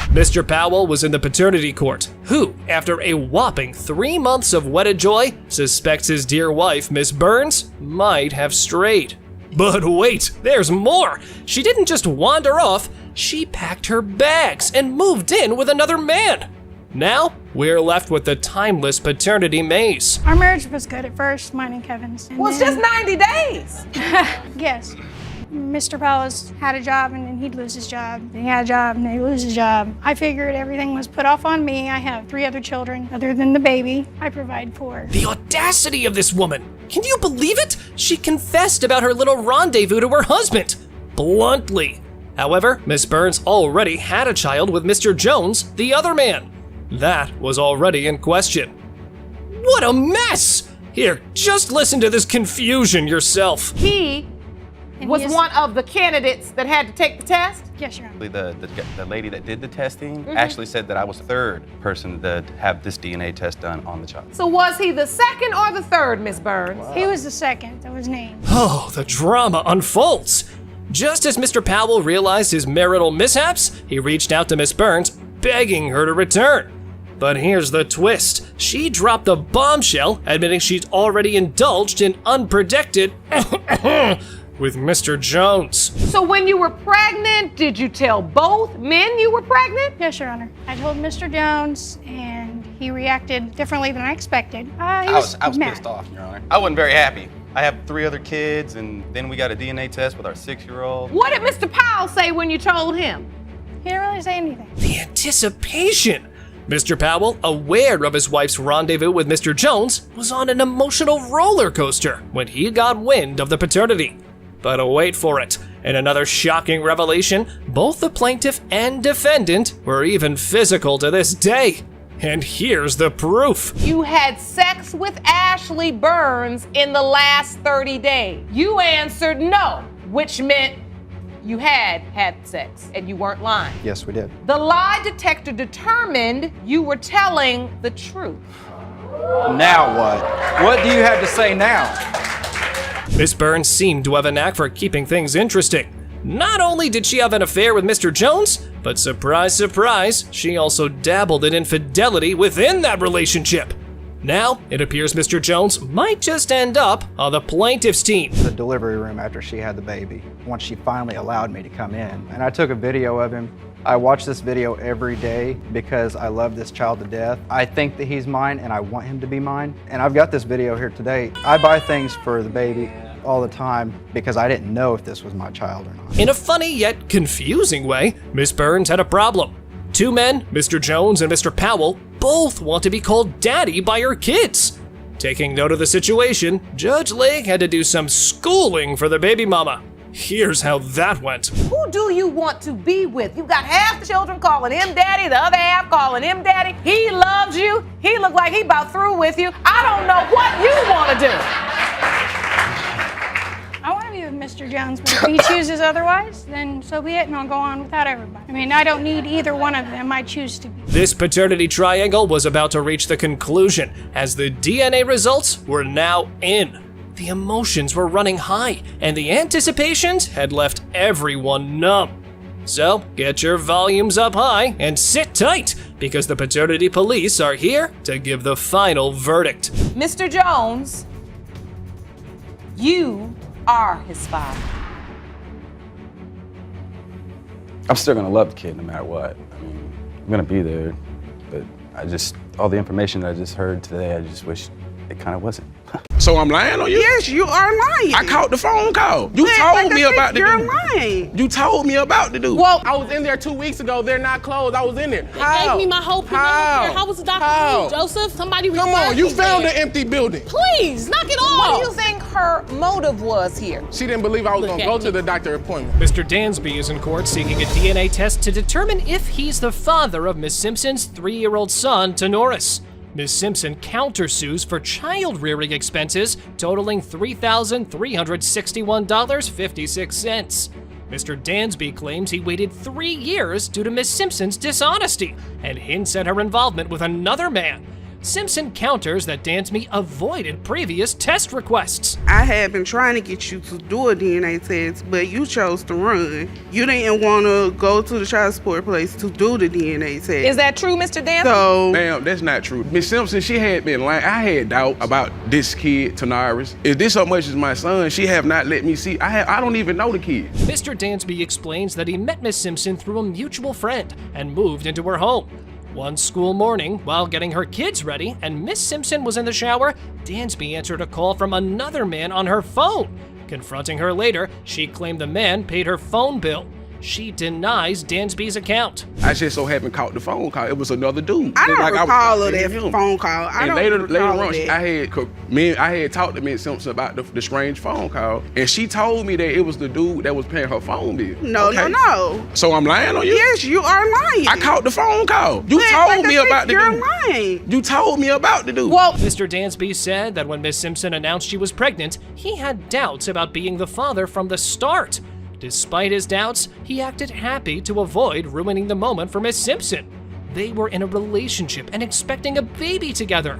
Mr. Powell was in the paternity court, who, after a whopping 3 months of wedded joy, suspects his dear wife, Miss Burns, might have strayed. But wait, there's more! She didn't just wander off, she packed her bags and moved in with another man. Now, we're left with the timeless paternity maze. Our marriage was good at first, mine and Kevin's. Well, it's just 90 days. Yes. Mr. Powell's had a job and then he'd lose his job. Then he had a job and then he'd lose his job. I figured everything was put off on me. I have 3 other children other than the baby I provide for. The audacity of this woman! Can you believe it? She confessed about her little rendezvous to her husband. Bluntly. However, Miss Burns already had a child with Mr. Jones, the other man. That was already in question. What a mess! Here, just listen to this confusion yourself. He was one of the candidates that had to take the test? Yes, Your Honor. The lady that did the testing actually said that I was the 3rd person to have this DNA test done on the child. So was he the 2nd or the 3rd, Miss Burns? He was the 2nd that was named. Oh, the drama unfolds. Just as Mr. Powell realized his marital mishaps, he reached out to Miss Burns, begging her to return. But here's the twist. She dropped a bombshell, admitting she's already indulged in unprotected with Mr. Jones. So when you were pregnant, did you tell both men you were pregnant? Yes, Your Honor. I told Mr. Jones and he reacted differently than I expected. I was mad. pissed off, Your Honor. I wasn't very happy. I have 3 other kids, and then we got a DNA test with our 6-year-old. What did Mr. Powell say when you told him? He didn't really say anything. The anticipation! Mr. Powell, aware of his wife's rendezvous with Mr. Jones, was on an emotional roller coaster when he got wind of the paternity. But wait for it. In another shocking revelation, both the plaintiff and defendant were even physical to this day. And here's the proof. You had sex with Ashley Burns in the last 30 days. You answered no, which meant you had sex and you weren't lying. Yes, we did. The lie detector determined you were telling the truth. Now what? What do you have to say now? Miss Burns seemed to have a knack for keeping things interesting. Not only did she have an affair with Mr. Jones, but surprise, surprise, she also dabbled in infidelity within that relationship. Now, it appears Mr. Jones might just end up on the plaintiff's team. The delivery room after she had the baby, once she finally allowed me to come in. And I took a video of him. I watch this video every day because I love this child to death. I think that he's mine and I want him to be mine. And I've got this video here today. I buy things for the baby all the time because I didn't know if this was my child or not. In a funny yet confusing way, Miss Burns had a problem. 2 men, Mr. Jones and Mr. Powell, both want to be called daddy by her kids. Taking note of the situation, Judge Lake had to do some schooling for the baby mama. Here's how that went. Who do you want to be with? You got half the children calling him daddy, the other half calling him daddy. He loves you. He looked like he about through with you. I don't know what you want to do. I want to be with Mr. Jones, but if he chooses otherwise, then so be it, and I'll go on without everybody. I mean, I don't need either one of them. I choose to be. This paternity triangle was about to reach the conclusion as the DNA results were now in. The emotions were running high, and the anticipations had left everyone numb. So, get your volumes up high and sit tight, because the paternity police are here to give the final verdict. Mr. Jones, you are his father. I'm still gonna love the kid no matter what. I mean, I'm gonna be there, but all the information that I just heard today, I just wish it kind of wasn't. So I'm lying on you? Yes, you are lying. I caught the phone call. You told me about the You're dude. lying. You told me about the dude. Well, I was in there 2 weeks ago. They're not closed. I was in there. They gave me my whole How? How was the doctor How? Joseph? Somebody Come on, you found an empty building. Please, knock it off. What do you think her motive was here? She didn't believe I was going to go to the doctor appointment. Mr. Dansby is in court seeking a DNA test to determine if he's the father of Miss Simpson's 3-year-old son, Tenoris. Ms. Simpson countersues for child-rearing expenses totaling $3,361.56. Mr. Dansby claims he waited 3 years due to Ms. Simpson's dishonesty and hints at her involvement with another man. Simpson counters that Dansby avoided previous test requests. I had been trying to get you to do a DNA test, but you chose to run. You didn't want to go to the child support place to do the DNA test. Is that true, Mr. Dansby? So, Ma'am, that's not true. Miss Simpson, she had been lying. I had doubt about this kid, Tenoris. If this so much as my son, she have not let me see. I don't even know the kid. Mr. Dansby explains that he met Miss Simpson through a mutual friend and moved into her home. One school morning, while getting her kids ready and Miss Simpson was in the shower, Dansby answered a call from another man on her phone. Confronting her later, she claimed the man paid her phone bill. She denies Dansby's account. I just so happened caught the phone call. It was another dude. I don't recall was of that him. phone call. I And don't later recall on, that. I had talked to Miss Simpson about the strange phone call, and she told me that it was the dude that was paying her phone bill. No. So I'm lying on you? Yes, you are lying. I caught the phone call. You But told like I me said, about the you're dude. lying. You told me about the dude. Well, Mr. Dansby said that when Miss Simpson announced she was pregnant, he had doubts about being the father from the start. Despite his doubts, he acted happy to avoid ruining the moment for Miss Simpson. They were in a relationship and expecting a baby together.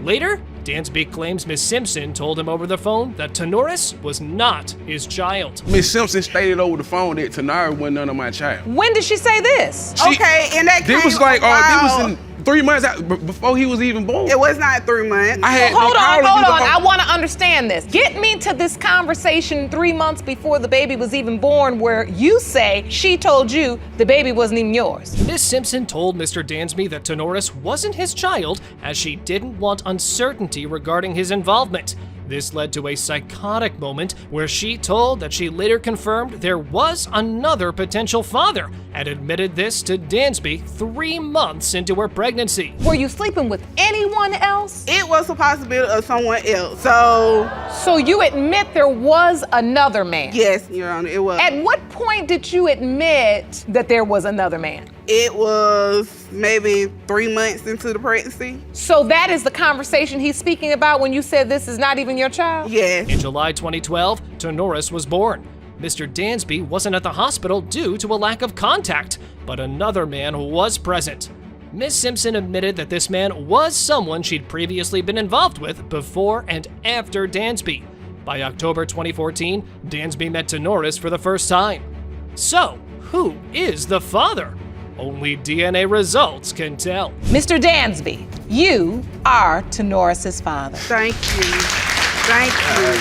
Later, Dansby claims Miss Simpson told him over the phone that Tenoris was not his child. Miss Simpson stated over the phone that Tenoris wasn't none of my child. When did she say this? Okay, and that This came was like, about- this was in 3 months before he was even born. It was not 3 months. I had Hold been on. calling you the I whole- want to understand this. Get me to this conversation 3 months before the baby was even born where you say she told you the baby wasn't even yours. Miss Simpson told Mr. Dansby that Tenoris wasn't his child as she didn't want uncertainty regarding his involvement. This led to a psychotic moment where she told that she later confirmed there was another potential father and admitted this to Dansby 3 months into her pregnancy. Were you sleeping with anyone else? It was a possibility of someone else. So you admit there was another man? Yes, Your Honor, it was. At what point did you admit that there was another man? It was maybe 3 months into the pregnancy. So that is the conversation he's speaking about when you said this is not even your child? Yes. In July 2012, Tenoris was born. Mr. Dansby wasn't at the hospital due to a lack of contact, but another man was present. Miss Simpson admitted that this man was someone she'd previously been involved with before and after Dansby. By October 2014, Dansby met Tenoris for the first time. So, who is the father? Only DNA results can tell. Mr. Dansby, you are Tenoris' father. Thank you. Thank you.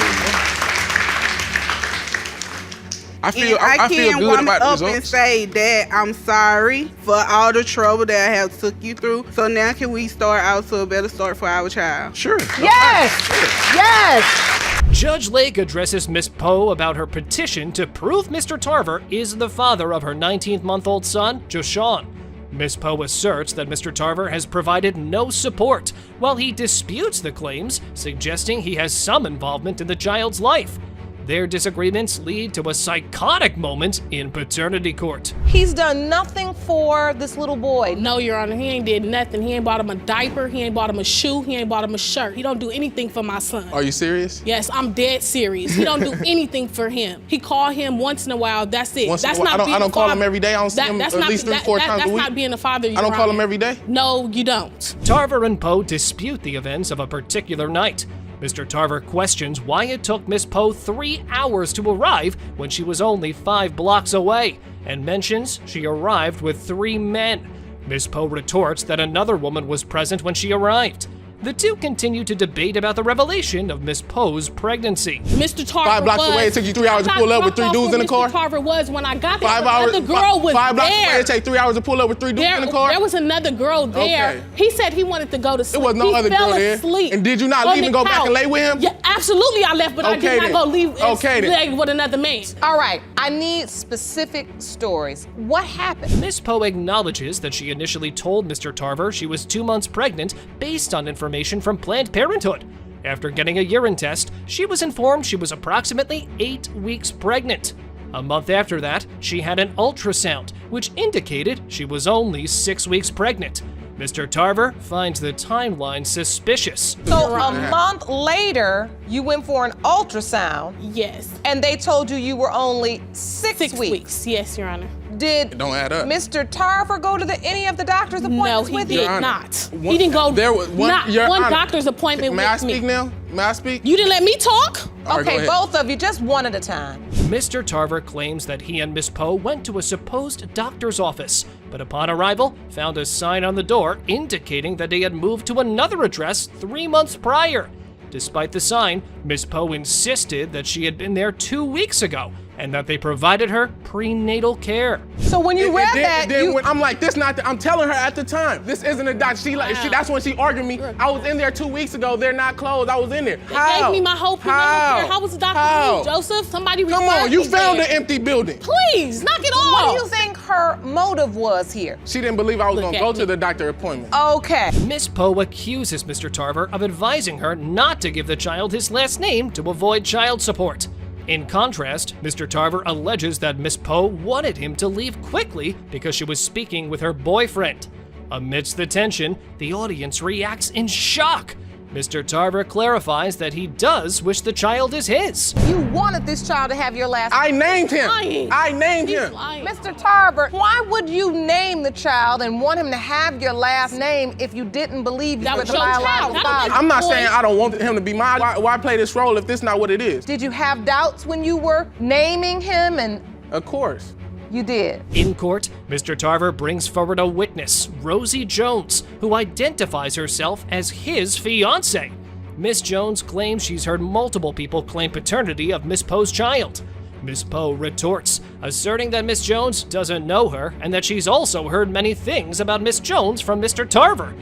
I feel can't good walk about the up results. and say that I'm sorry for all the trouble that I have took you through. So now can we start out to a better start for our child? Sure. Yes! Yes! Judge Lake addresses Miss Poe about her petition to prove Mr. Tarver is the father of her 19-month-old son, Joshawn. Miss Poe asserts that Mr. Tarver has provided no support, while he disputes the claims, suggesting he has some involvement in the child's life. Their disagreements lead to a psychotic moment in paternity court. He's done nothing for this little boy. No, Your Honor, he ain't did nothing. He ain't bought him a diaper, he ain't bought him a shoe, he ain't bought him a shirt. He don't do anything for my son. Are you serious? Yes, I'm dead serious. He don't do anything for him. He call him once in a while, that's it. Once in a That's while. not being I don't a call him father. every day. I don't see him at least 3-4 times a week. That's not being a father, Your I don't call him Honor. every day? No, you don't. Tarver and Poe dispute the events of a particular night. Mr. Tarver questions why it took Miss Poe 3 hours to arrive when she was only 5 blocks away, and mentions she arrived with 3 men. Miss Poe retorts that another woman was present when she arrived. The two continue to debate about the revelation of Miss Poe's pregnancy. Mr. Tarver 5 blocks away, it took you 3 hours to pull up with 3 dudes in the car? Mr. Tarver was when I got there. 5 hours. The girl was 5 blocks there. away, it take 3 hours to pull up with 3 dudes in the car? There was another girl there. Okay. He said he wanted to go to sleep. There was no other girl there. Asleep and did you not on leave and the go back and couch. lay with him? Yeah, absolutely I left, but I did not go leave and lay with another man. All right, I need specific stories. What happened? Miss Poe acknowledges that she initially told Mr. Tarver she was 2 months pregnant based on information from Planned Parenthood. After getting a urine test, she was informed she was approximately 8 weeks pregnant. A month after that, she had an ultrasound, which indicated she was only 6 weeks pregnant. Mr. Tarver finds the timeline suspicious. So a month later, you went for an ultrasound. Yes. And they told you were only 6 weeks. Yes, Your Honor. Did It don't add up. Mr. Tarver go to any of the doctor's appointments with you? No, he did not. He didn't go. There was one, not Your one Honor, doctor's appointment May I with me. speak now? May I speak? You didn't let me talk? All right, go Okay, ahead. both of you, just one at a time. Mr. Tarver claims that he and Miss Poe went to a supposed doctor's office, but upon arrival, found a sign on the door indicating that they had moved to another address 3 months prior. Despite the sign, Miss Poe insisted that she had been there 2 weeks ago and that they provided her prenatal care. So when you read that, when I'm like, this not. I'm telling her at the time, this isn't a doctor. That's when she argued me. I was in there 2 weeks ago. They're not closed. I was in there. They gave me my whole prenatal care. How was the doctor moved, Joseph? Somebody Come referred on, you me found there. an empty building. Please, knock it off. What do you think her motive was here? She didn't believe I was Look gonna at go me. to the doctor appointment. Okay. Miss Poe accuses Mr. Tarver of advising her not to give the child his last name to avoid child support. In contrast, Mr. Tarver alleges that Miss Poe wanted him to leave quickly because she was speaking with her boyfriend. Amidst the tension, the audience reacts in shock. Mr. Tarver clarifies that he does wish the child is his. You wanted this child to have your last name. I named him. Lying. I named He's him. lying. Mr. Tarver, why would you name the child and want him to have your last name if you didn't believe you That were was the your child. biological I don't father? think- I'm not Boy. saying I don't want him to be mine. Why play this role if this not what it is? Did you have doubts when you were naming him? And Of course. you did. In court, Mr. Tarver brings forward a witness, Rosie Jones, who identifies herself as his fiancée. Miss Jones claims she's heard multiple people claim paternity of Miss Poe's child. Miss Poe retorts, asserting that Miss Jones doesn't know her and that she's also heard many things about Miss Jones from Mr. Tarver.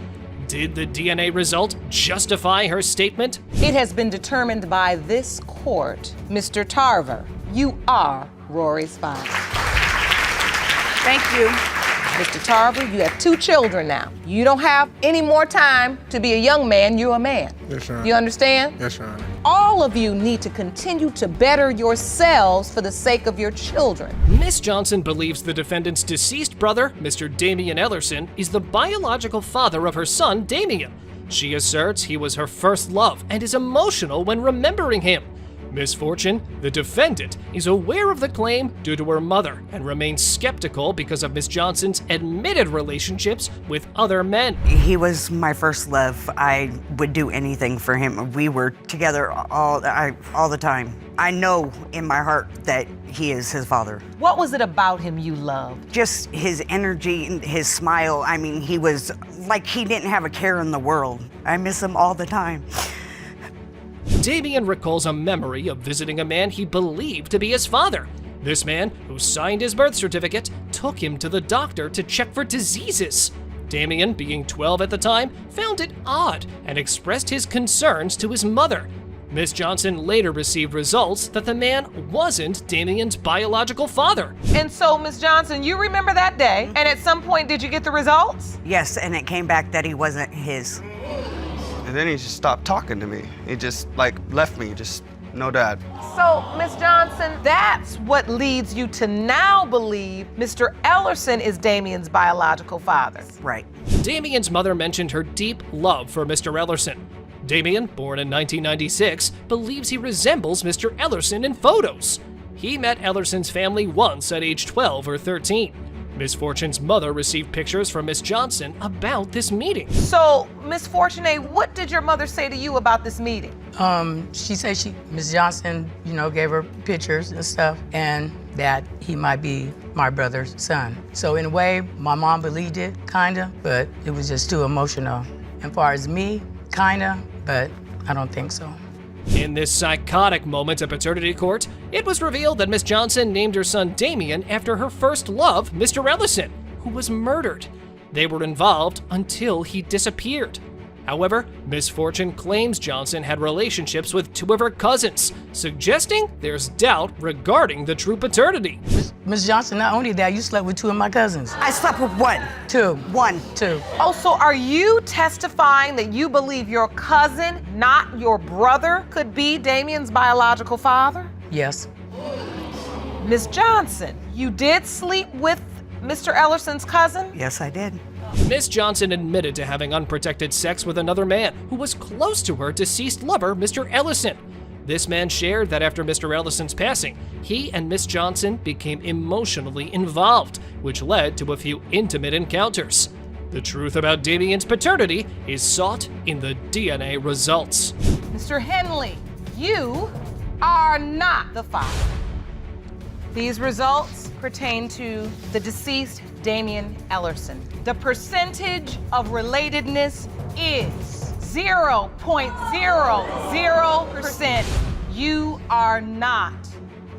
Did the DNA result justify her statement? It has been determined by this court, Mr. Tarver, you are Rory's father. Thank you. Mr. Tarver, you have 2 children now. You don't have any more time to be a young man, you're a man. Yes, Your Honor. You understand? Yes, Your Honor. All of you need to continue to better yourselves for the sake of your children. Miss Johnson believes the defendant's deceased brother, Mr. Damian Ellerson, is the biological father of her son, Damian. She asserts he was her first love and is emotional when remembering him. Miss Fortune, the defendant, is aware of the claim due to her mother and remains skeptical because of Miss Johnson's admitted relationships with other men. He was my first love. I would do anything for him. We were together all the time. I know in my heart that he is his father. What was it about him you loved? Just his energy and his smile. I mean, he was like he didn't have a care in the world. I miss him all the time. Damian recalls a memory of visiting a man he believed to be his father. This man, who signed his birth certificate, took him to the doctor to check for diseases. Damian, being 12 at the time, found it odd and expressed his concerns to his mother. Miss Johnson later received results that the man wasn't Damian's biological father. And so, Miss Johnson, you remember that day, and at some point, did you get the results? Yes, and it came back that he wasn't his. And then he just stopped talking to me. He just left me, just no dad. So, Miss Johnson, that's what leads you to now believe Mr. Ellerson is Damian's biological father. Right. Damian's mother mentioned her deep love for Mr. Ellerson. Damian, born in 1996, believes he resembles Mr. Ellerson in photos. He met Ellerson's family once at age 12 or 13. Miss Fortune's mother received pictures from Miss Johnson about this meeting. So, Miss Fortune, what did your mother say to you about this meeting? She said Miss Johnson, gave her pictures and stuff, and that he might be my brother's son. So in a way, my mom believed it, kinda, but it was just too emotional. And far as me, Kinda, but I don't think so. In this psychotic moment at paternity court, it was revealed that Miss Johnson named her son Damien after her first love, Mr. Ellison, who was murdered. They were involved until he disappeared. However, Miss Fortune claims Johnson had relationships with two of her cousins, suggesting there's doubt regarding the true paternity. Miss Johnson, not only that, you slept with two of my cousins. I slept with one. Two. One. Two. Oh, so are you testifying that you believe your cousin, not your brother, could be Damien's biological father? Yes. Miss Johnson, you did sleep with Mr. Ellison's cousin? Yes, I did. Miss Johnson admitted to having unprotected sex with another man who was close to her deceased lover, Mr. Ellison. This man shared that after Mr. Ellison's passing, he and Miss Johnson became emotionally involved, which led to a few intimate encounters. The truth about Damien's paternity is sought in the DNA results. Mr. Henley, you are not the father. These results pertain to the deceased Damien Ellison. The percentage of relatedness is 0.00%. You are not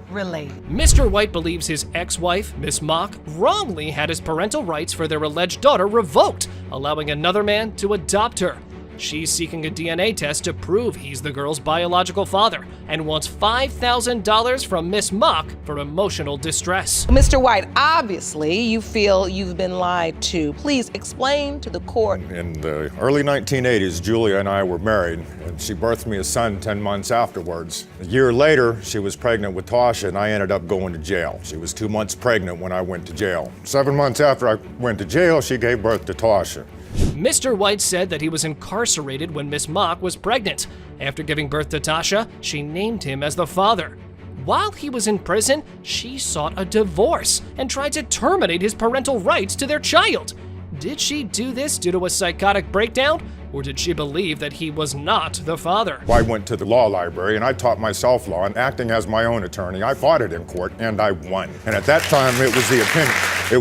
related. Mr. White believes his ex-wife, Miss Mock, wrongly had his parental rights for their alleged daughter revoked, allowing another man to adopt her. She's seeking a DNA test to prove he's the girl's biological father and wants $5,000 from Miss Mock for emotional distress. Mr. White, obviously you feel you've been lied to. Please explain to the court. In the early 1980s, Julia and I were married, and she birthed me a son 10 months afterwards. A year later, she was pregnant with Tasha, and I ended up going to jail. She was 2 months pregnant when I went to jail. 7 months after I went to jail, she gave birth to Tasha. Mr. White said that he was incarcerated when Miss Mock was pregnant. After giving birth to Tasha, she named him as the father. While he was in prison, she sought a divorce and tried to terminate his parental rights to their child. Did she do this due to a psychotic breakdown, or did she believe that he was not the father? I went to the law library and I taught myself law, and acting as my own attorney, I fought it in court and I won. And at that time, it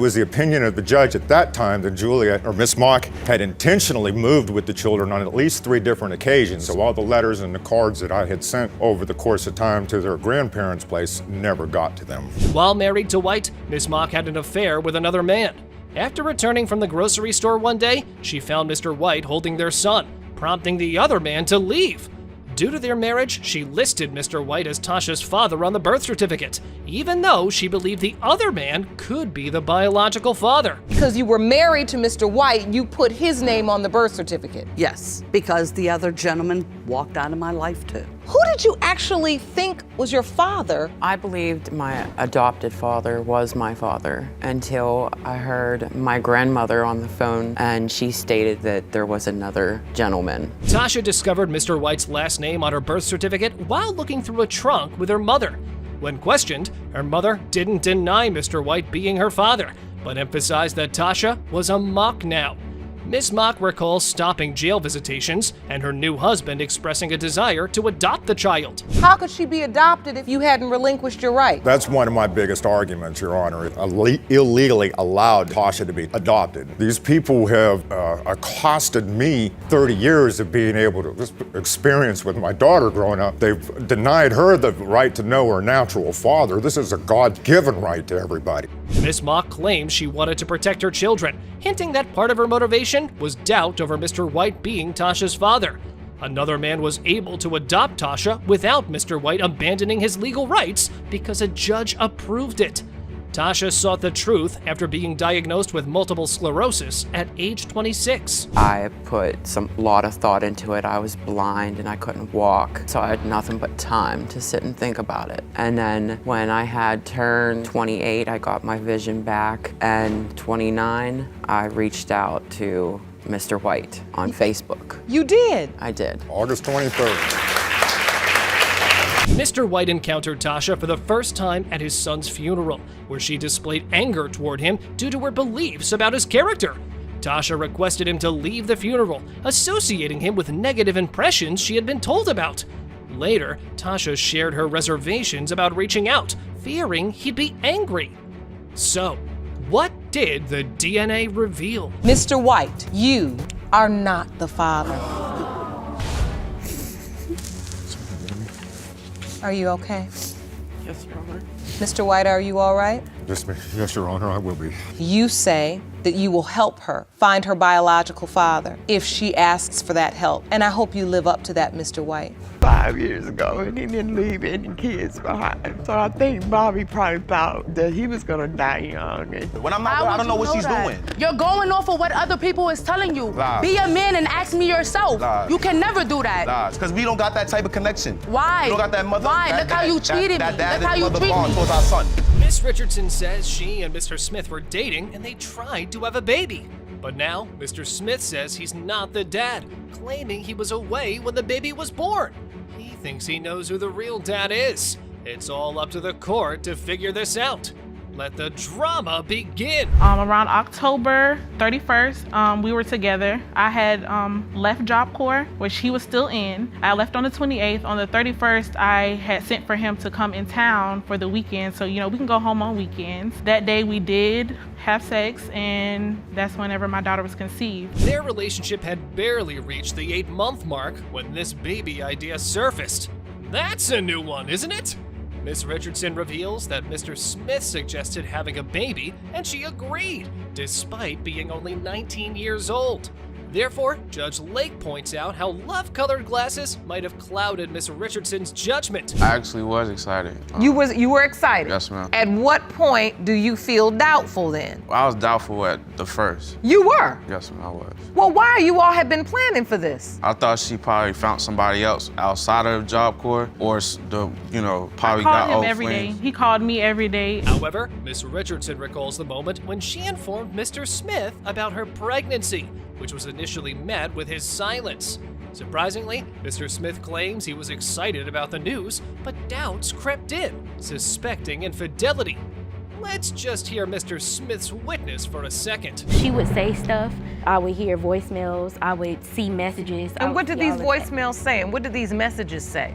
was the opinion of the judge at that time that Julia, or Miss Mock, had intentionally moved with the children on at least 3 different occasions. So all the letters and the cards that I had sent over the course of time to their grandparents' place never got to them. While married to White, Miss Mock had an affair with another man. After returning from the grocery store one day, she found Mr. White holding their son, prompting the other man to leave. Due to their marriage, she listed Mr. White as Tasha's father on the birth certificate, even though she believed the other man could be the biological father. Because you were married to Mr. White, you put his name on the birth certificate. Yes, because the other gentleman walked out of my life too. Who did you actually think was your father? I believed my adopted father was my father until I heard my grandmother on the phone, and she stated that there was another gentleman. Tasha discovered Mr. White's last name on her birth certificate while looking through a trunk with her mother. When questioned, her mother didn't deny Mr. White being her father, but emphasized that Tasha was a Mock now. Miss Mock recalls stopping jail visitations and her new husband expressing a desire to adopt the child. How could she be adopted if you hadn't relinquished your right? That's one of my biggest arguments, Your Honor. Illegally allowed Tasha to be adopted. These people have accosted me 30 years of being able to experience with my daughter growing up. They've denied her the right to know her natural father. This is a God-given right to everybody. Miss Mock claims she wanted to protect her children, hinting that part of her motivation was doubt over Mr. White being Tasha's father. Another man was able to adopt Tasha without Mr. White abandoning his legal rights because a judge approved it. Tasha sought the truth after being diagnosed with multiple sclerosis at age 26. I put a lot of thought into it. I was blind and I couldn't walk, so I had nothing but time to sit and think about it. And then when I had turned 28, I got my vision back, and 29, I reached out to Mr. White on Facebook. You did? I did. August 23rd. Mr. White encountered Tasha for the first time at his son's funeral, where she displayed anger toward him due to her beliefs about his character. Tasha requested him to leave the funeral, associating him with negative impressions she had been told about. Later, Tasha shared her reservations about reaching out, fearing he'd be angry. So, what did the DNA reveal? Mr. White, you are not the father. Are you okay? Yes, Your Honor. Mr. White, are you all right? Yes, Your Honor, I will be. You say that you will help her find her biological father if she asks for that help. And I hope you live up to that, Mr. White. 5 years ago, and he didn't leave any kids behind. So I think Bobby probably thought that he was gonna die young. When I'm not there, I don't know what she's doing. You're going off of what other people is telling you. Lies. Be a man and ask me yourself. Lies. You can never do that. Lies, because we don't got that type of connection. Why? We don't got that mother. Why? Look how you treated me. Look how you treat me. Towards our son. Miss Richardson says she and Mr. Smith were dating and they tried to have a baby. But now, Mr. Smith says he's not the dad, claiming he was away when the baby was born. He thinks he knows who the real dad is. It's all up to the court to figure this out. Let the drama begin. Around October 31st, we were together. I had left Job Corps, which he was still in. I left on the 28th. On the 31st, I had sent for him to come in town for the weekend, so we can go home on weekends. That day we did have sex, and that's whenever my daughter was conceived. Their relationship had barely reached the 8-month mark when this baby idea surfaced. That's a new one, isn't it? Miss Richardson reveals that Mr. Smith suggested having a baby, and she agreed, despite being only 19 years old. Therefore, Judge Lake points out how love-colored glasses might have clouded Miss Richardson's judgment. I actually was excited. You were excited? Yes, ma'am. At what point do you feel doubtful then? I was doubtful at the first. You were? Yes, ma'am, I was. Well, why you all have been planning for this? I thought she probably found somebody else outside of Job Corps, or probably got old every day. friends. He called me every day. However, Miss Richardson recalls the moment when she informed Mr. Smith about her pregnancy, which was initially met with his silence. Surprisingly, Mr. Smith claims he was excited about the news, but doubts crept in, suspecting infidelity. Let's just hear Mr. Smith's witness for a second. She would say stuff. I would hear voicemails. I would see messages. And what did these voicemails say? And what did these messages say?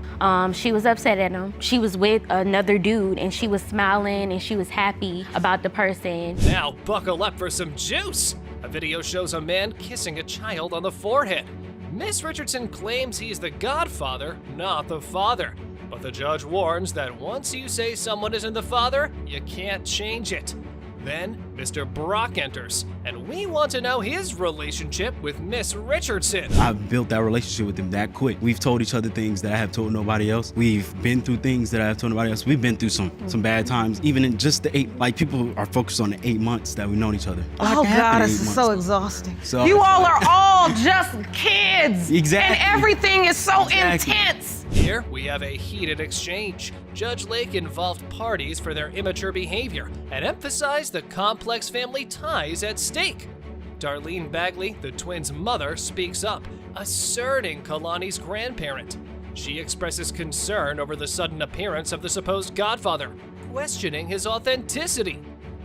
She was upset at him. She was with another dude, and she was smiling, and she was happy about the person. Now buckle up for some juice. A video shows a man kissing a child on the forehead. Miss Richardson claims he's the godfather, not the father. But the judge warns that once you say someone isn't the father, you can't change it. Then Mr. Brock enters, and we want to know his relationship with Miss Richardson. I've built that relationship with him that quick. We've told each other things that I have told nobody else. We've been through things that I have told nobody else. We've been through some bad times, even in just the people are focused on the 8 months that we've known each other. Oh God, this is so exhausting. So you all are all just kids. Exactly. And everything is so intense. Here, we have a heated exchange. Judge Lake involved parties for their immature behavior and emphasized the complex family ties at stake. Darlene Bagley, the twins' mother, speaks up, asserting Kalani's grandparent. She expresses concern over the sudden appearance of the supposed godfather, questioning his authenticity.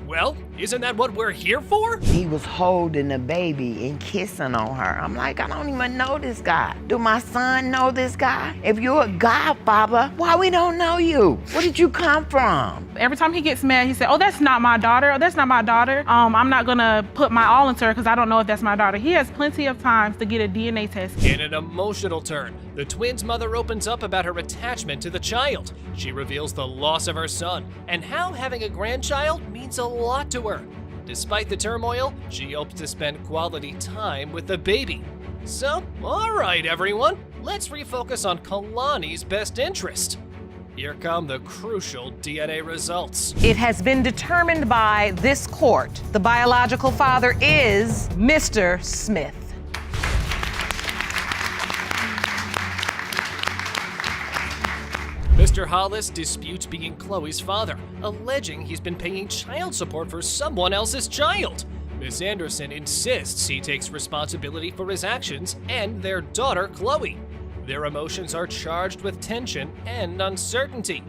Well, isn't that what we're here for? He was holding the baby and kissing on her. I'm like, I don't even know this guy. Do my son know this guy? If you're a godfather, why we don't know you? Where did you come from? Every time he gets mad, he said, "Oh, that's not my daughter. Oh, that's not my daughter. I'm not gonna put my all into her because I don't know if that's my daughter." He has plenty of times to get a DNA test. In an emotional turn, the twins' mother opens up about her attachment to the child. She reveals the loss of her son and how having a grandchild means a lot to her. Despite the turmoil, she hopes to spend quality time with the baby. So, all right, everyone, let's refocus on Kalani's best interest. Here come the crucial DNA results. It has been determined by this court. The biological father is Mr. Smith. Mr. Hollis disputes being Chloe's father, alleging he's been paying child support for someone else's child. Miss Anderson insists he takes responsibility for his actions and their daughter, Chloe. Their emotions are charged with tension and uncertainty.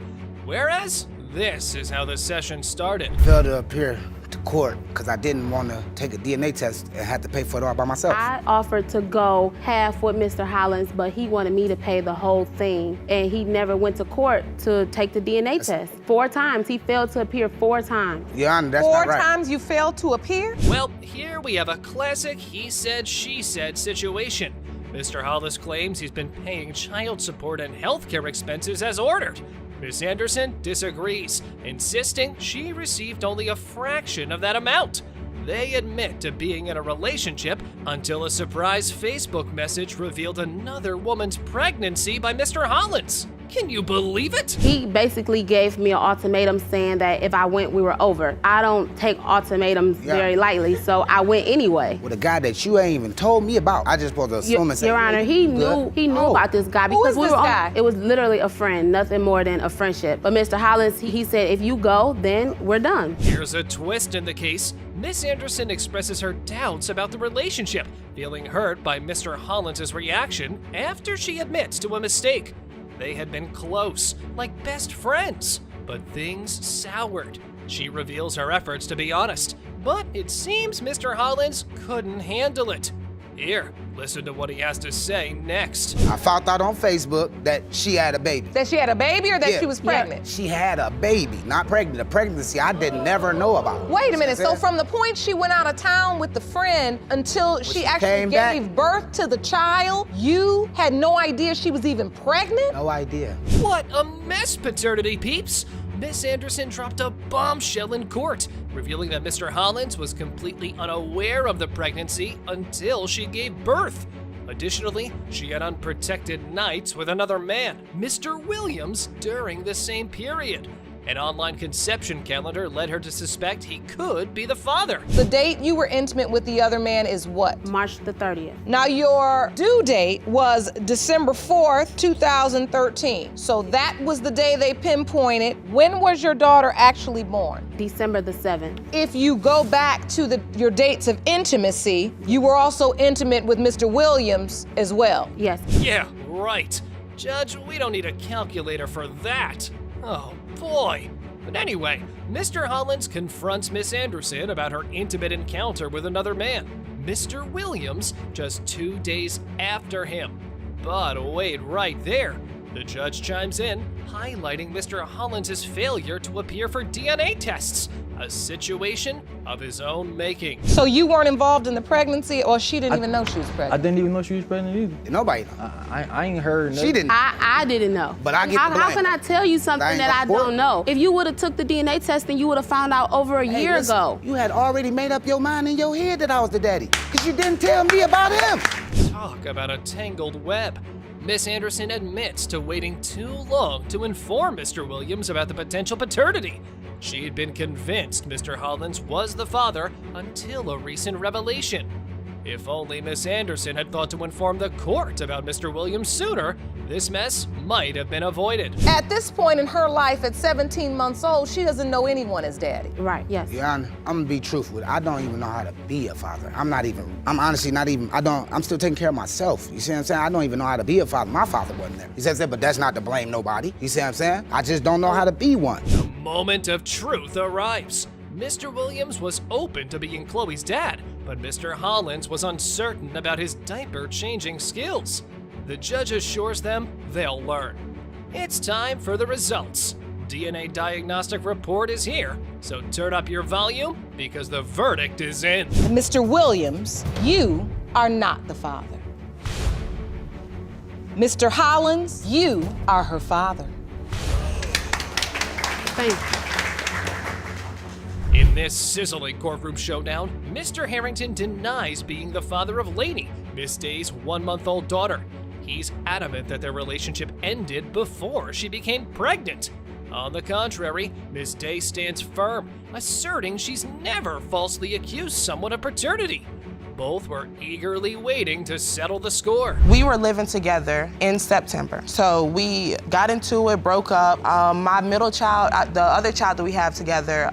Whereas, this is how the session started. I failed to appear to court because I didn't want to take a DNA test and had to pay for it all by myself. I offered to go half with Mr. Hollins, but he wanted me to pay the whole thing, and he never went to court to take the DNA test. 4 times. He failed to appear 4 times. Your Honor, that's 4 not right. times you failed to appear? Well, here we have a classic he said, she said situation. Mr. Hollis claims he's been paying child support and healthcare expenses as ordered. Miss Anderson disagrees, insisting she received only a fraction of that amount. They admit to being in a relationship until a surprise Facebook message revealed another woman's pregnancy by Mr. Hollins. Can you believe it? He basically gave me an ultimatum saying that if I went, we were over. I don't take ultimatums very lightly, so I went anyway. With a guy that you ain't even told me about, I just supposed to assume and say, Your Honor, he knew about this guy because Who is this guy? It was literally a friend, nothing more than a friendship. But Mr. Hollins, he said, if you go, then we're done. Here's a twist in the case. Miss Anderson expresses her doubts about the relationship, feeling hurt by Mr. Hollins' reaction after she admits to a mistake. They had been close, like best friends, but things soured. She reveals her efforts to be honest, but it seems Mr. Hollins couldn't handle it. Here, listen to what he has to say next. I found out on Facebook that she had a baby. That she had a baby or that she was pregnant? She had a baby, not pregnant. A pregnancy I did never know about. Wait a minute, so from the point she went out of town with the friend until she actually gave birth to the child, you had no idea she was even pregnant? No idea. What a mess, paternity peeps! Miss Anderson dropped a bombshell in court, revealing that Mr. Hollins was completely unaware of the pregnancy until she gave birth. Additionally, she had unprotected nights with another man, Mr. Williams, during the same period. An online conception calendar led her to suspect he could be the father. The date you were intimate with the other man is what? March the 30th. Now your due date was December 4th, 2013. So that was the day they pinpointed. When was your daughter actually born? December the 7th. If you go back to your dates of intimacy, you were also intimate with Mr. Williams as well. Yes. Yeah, right. Judge, we don't need a calculator for that. Oh boy. But anyway, Mr. Hollins confronts Miss Anderson about her intimate encounter with another man, Mr. Williams, just 2 days after him. But wait right there. The judge chimes in, highlighting Mr. Hollins' failure to appear for DNA tests, a situation of his own making. So you weren't involved in the pregnancy, or she didn't even know she was pregnant? I didn't even know she was pregnant either. Nobody. I ain't heard nothing. She didn't. I didn't know. But I get How can I tell you something that I don't know? If you would have took the DNA test, then you would have found out over a year ago. You had already made up your mind in your head that I was the daddy, because you didn't tell me about him. Talk about a tangled web. Miss Anderson admits to waiting too long to inform Mr. Williams about the potential paternity. She had been convinced Mr. Hollins was the father until a recent revelation. If only Miss Anderson had thought to inform the court about Mr. Williams sooner, this mess might have been avoided. At this point in her life, at 17 months old, she doesn't know anyone as daddy. Right, yes. Your Honor, I'm gonna be truthful. I don't even know how to be a father. I'm honestly not even, I'm still taking care of myself. You see what I'm saying? I don't even know how to be a father. My father wasn't there. He says that, but that's not to blame nobody. You see what I'm saying? I just don't know how to be one. The moment of truth arrives. Mr. Williams was open to being Chloe's dad, but Mr. Hollins was uncertain about his diaper-changing skills. The judge assures them they'll learn. It's time for the results. DNA diagnostic report is here, so turn up your volume because the verdict is in. Mr. Williams, you are not the father. Mr. Hollins, you are her father. Thank you. In this sizzling courtroom showdown, Mr. Harrington denies being the father of Lainey, Miss Day's 1-month-old daughter. He's adamant that their relationship ended before she became pregnant. On the contrary, Miss Day stands firm, asserting she's never falsely accused someone of paternity. Both were eagerly waiting to settle the score. We were living together in September. So we got into it, broke up. My middle child, the other child that we have together,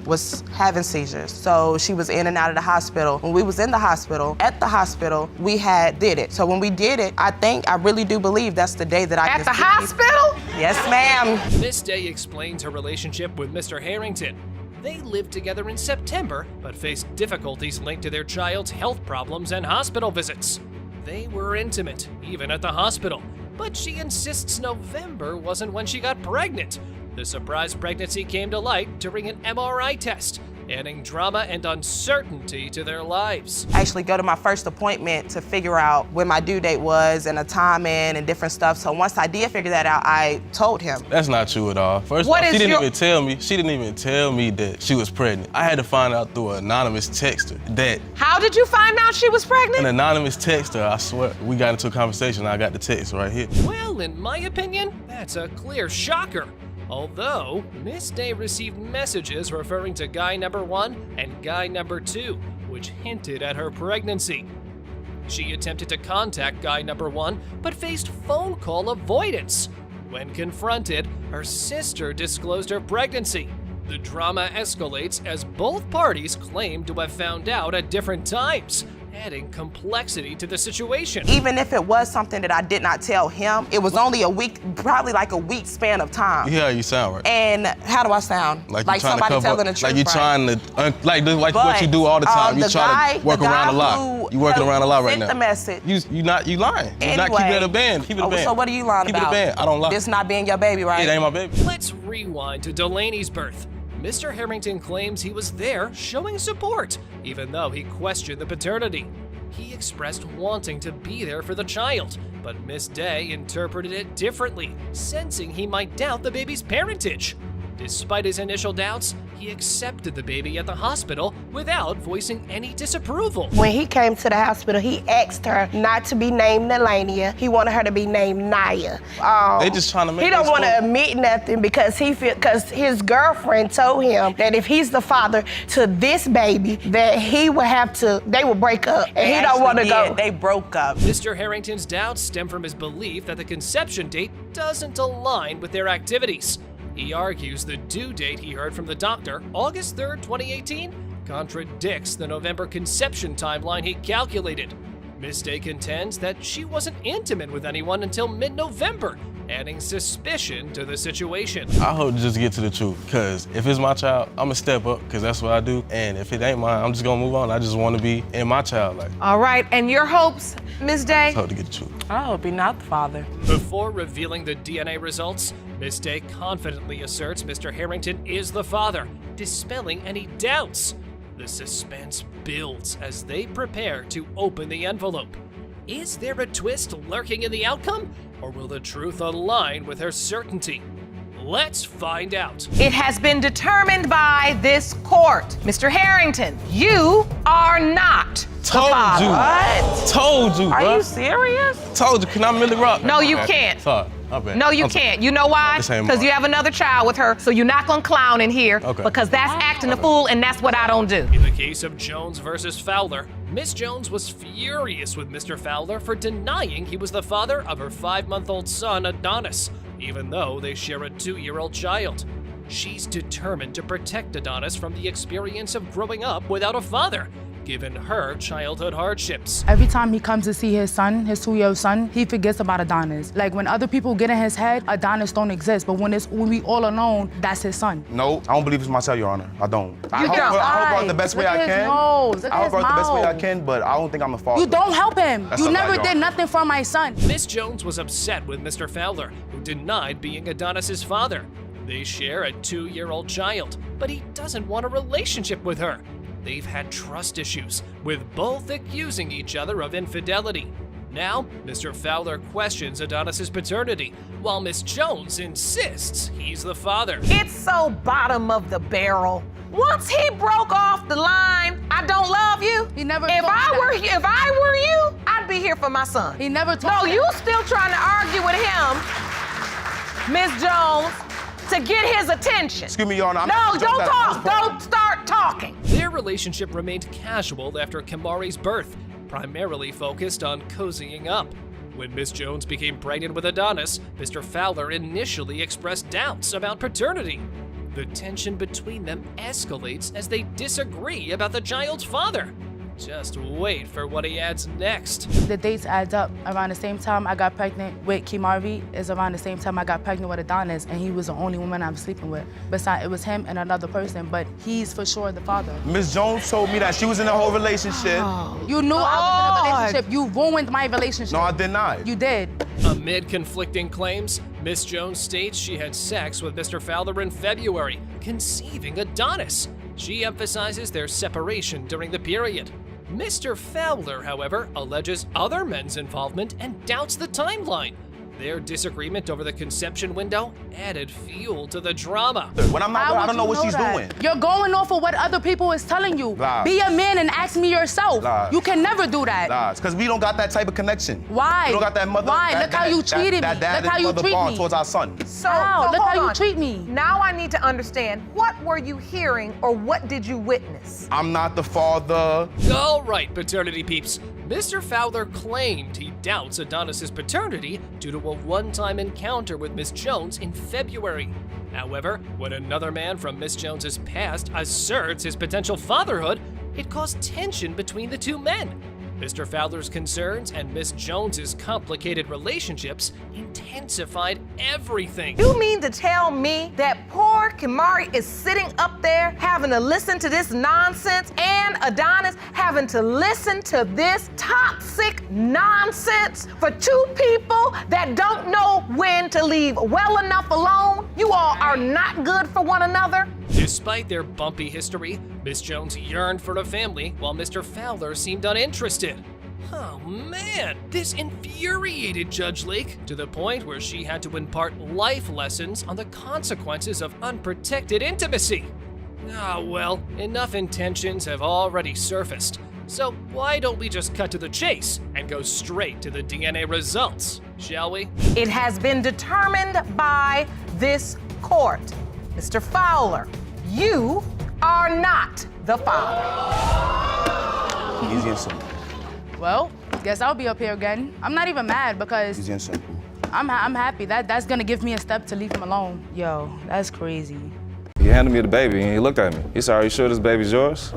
was having seizures. So she was in and out of the hospital. When we was in the hospital, at the hospital, we did it. So when we did it, I really do believe that's the day that I At the hospital? Yes, ma'am. Miss Day explains her relationship with Mr. Harrington. They lived together in September, but faced difficulties linked to their child's health problems and hospital visits. They were intimate, even at the hospital, but she insists November wasn't when she got pregnant. The surprise pregnancy came to light during an MRI test, adding drama and uncertainty to their lives. I actually go to my first appointment to figure out when my due date was and a time in and different stuff. So once I did figure that out, I told him. That's not true at all. First of all, she didn't even tell me that she was pregnant. I had to find out through an anonymous texter that. How did you find out she was pregnant? An anonymous texter, I swear. We got into a conversation and I got the text right here. Well, in my opinion, that's a clear shocker. Although, Miss Day received messages referring to guy number 1 and guy number 2, which hinted at her pregnancy. She attempted to contact guy number 1, but faced phone call avoidance. When confronted, her sister disclosed her pregnancy. The drama escalates as both parties claim to have found out at different times, adding complexity to the situation. Even if it was something that I did not tell him, it was only a week, probably like a week span of time. You hear how you sound, right? And how do I sound? Like somebody telling the truth, like you're trying to, like what you do all the time. You try to work around a lot. You're working around a lot right now. The message. You lying. You're anyway, not keeping it a band. Keep it a band. So what are you lying about? Keep it a band. I don't lie. This not being your baby, right? It ain't my baby. Let's rewind to Delaney's birth. Mr. Harrington claims he was there showing support, even though he questioned the paternity. He expressed wanting to be there for the child, but Miss Day interpreted it differently, sensing he might doubt the baby's parentage. Despite his initial doubts, he accepted the baby at the hospital without voicing any disapproval. When he came to the hospital, he asked her not to be named Nelania. He wanted her to be named Naya. They just trying to make. He don't want to admit nothing because because his girlfriend told him that if he's the father to this baby, that he would have to. They would break up, and he don't want to go. They broke up. Mr. Harrington's doubts stem from his belief that the conception date doesn't align with their activities. He argues the due date he heard from the doctor, August 3rd, 2018, contradicts the November conception timeline he calculated. Miss Day contends that she wasn't intimate with anyone until mid-November, adding suspicion to the situation. I hope to just get to the truth, because if it's my child, I'm gonna step up, because that's what I do. And if it ain't mine, I'm just gonna move on. I just want to be in my child life. All right, and your hopes, Miss Day? I hope to get the truth. I hope be not the father. Before revealing the DNA results, Miss Day confidently asserts Mr. Harrington is the father, dispelling any doubts. The suspense builds as they prepare to open the envelope. Is there a twist lurking in the outcome, or will the truth align with her certainty? Let's find out. It has been determined by this court. Mr. Harrington, you are not the father. What? Told you, bro. Are you serious? Told you. Can I Millie Rock? No, you can't. Sorry. No, you can't. You know why? Because you have another child with her, so you're not gonna clown in here, because that's acting a fool, and that's what I don't do. In the case of Jones versus Fowler, Miss Jones was furious with Mr. Fowler for denying he was the father of her 5-month-old son, Adonis, even though they share a 2-year-old child. She's determined to protect Adonis from the experience of growing up without a father, given her childhood hardships. Every time he comes to see his son, his 2-year-old son, he forgets about Adonis. Like when other people get in his head, Adonis don't exist. But when we all alone, that's his son. No, I don't believe it's my child, Your Honor. I don't. I hope out the best way I can. I hope out the best way I can, but I don't think I'm a father. You don't help him. That's you a lie, never Your did Honor. nothing for my son. Miss Jones was upset with Mr. Fowler, who denied being Adonis's father. They share a 2-year-old child, but he doesn't want a relationship with her. They've had trust issues, with both accusing each other of infidelity. Now, Mr. Fowler questions Adonis's paternity, while Miss Jones insists he's the father. It's so bottom of the barrel. Once he broke off the line, I don't love you. He never. If I were you, I'd be here for my son. He never told No, me. you still trying to argue with him, Miss Jones, to get his attention. Excuse me, Your Honor. No, don't talk. Don't start talking. Their relationship remained casual after Kamari's birth, primarily focused on cozying up. When Miss Jones became pregnant with Adonis, Mr. Fowler initially expressed doubts about paternity. The tension between them escalates as they disagree about the child's father. Just wait for what he adds next. The dates adds up. Around the same time I got pregnant with Kimari is around the same time I got pregnant with Adonis, and he was the only woman I was sleeping with. Besides, it was him and another person, but he's for sure the father. Miss Jones told me that she was in a whole relationship. You knew I was in a relationship. You ruined my relationship. No, I did not. You did. Amid conflicting claims, Miss Jones states she had sex with Mr. Fowler in February, conceiving Adonis. She emphasizes their separation during the period. Mr. Fowler, however, alleges other men's involvement and doubts the timeline. Their disagreement over the conception window added fuel to the drama. When I'm not there, I don't know what she's doing. You're going off of what other people is telling you. Lies. Be a man and ask me yourself. Lies. You can never do that. Lies, because we don't got that type of connection. Why? We don't got that mother. Why? Look how you treated me. That dad Look how and you mother treat bond me. towards our son. So Look hold how you on. treat me. Now I need to understand, what were you hearing or what did you witness? I'm not the father. All right, paternity peeps. Mr. Fowler claimed he doubts Adonis's paternity due to a one-time encounter with Miss Jones in February. However, when another man from Miss Jones's past asserts his potential fatherhood, it caused tension between the two men. Mr. Fowler's concerns and Miss Jones's complicated relationships intensified everything. You mean to tell me that poor Kimari is sitting up there having to listen to this nonsense and Adonis having to listen to this toxic nonsense for two people that don't know when to leave well enough alone? You all are not good for one another? Despite their bumpy history, Miss Jones yearned for a family while Mr. Fowler seemed uninterested. Oh man, this infuriated Judge Lake to the point where she had to impart life lessons on the consequences of unprotected intimacy. Ah well, enough intentions have already surfaced. So why don't we just cut to the chase and go straight to the DNA results, shall we? It has been determined by this court. Mr. Fowler, you are not the father. Easy and simple. Well, guess I'll be up here again. I'm not even mad because Easy and simple. I'm happy. That's gonna give me a step to leave him alone. Yo, that's crazy. He handed me the baby and he looked at me. He said, "Are you sure this baby's yours?"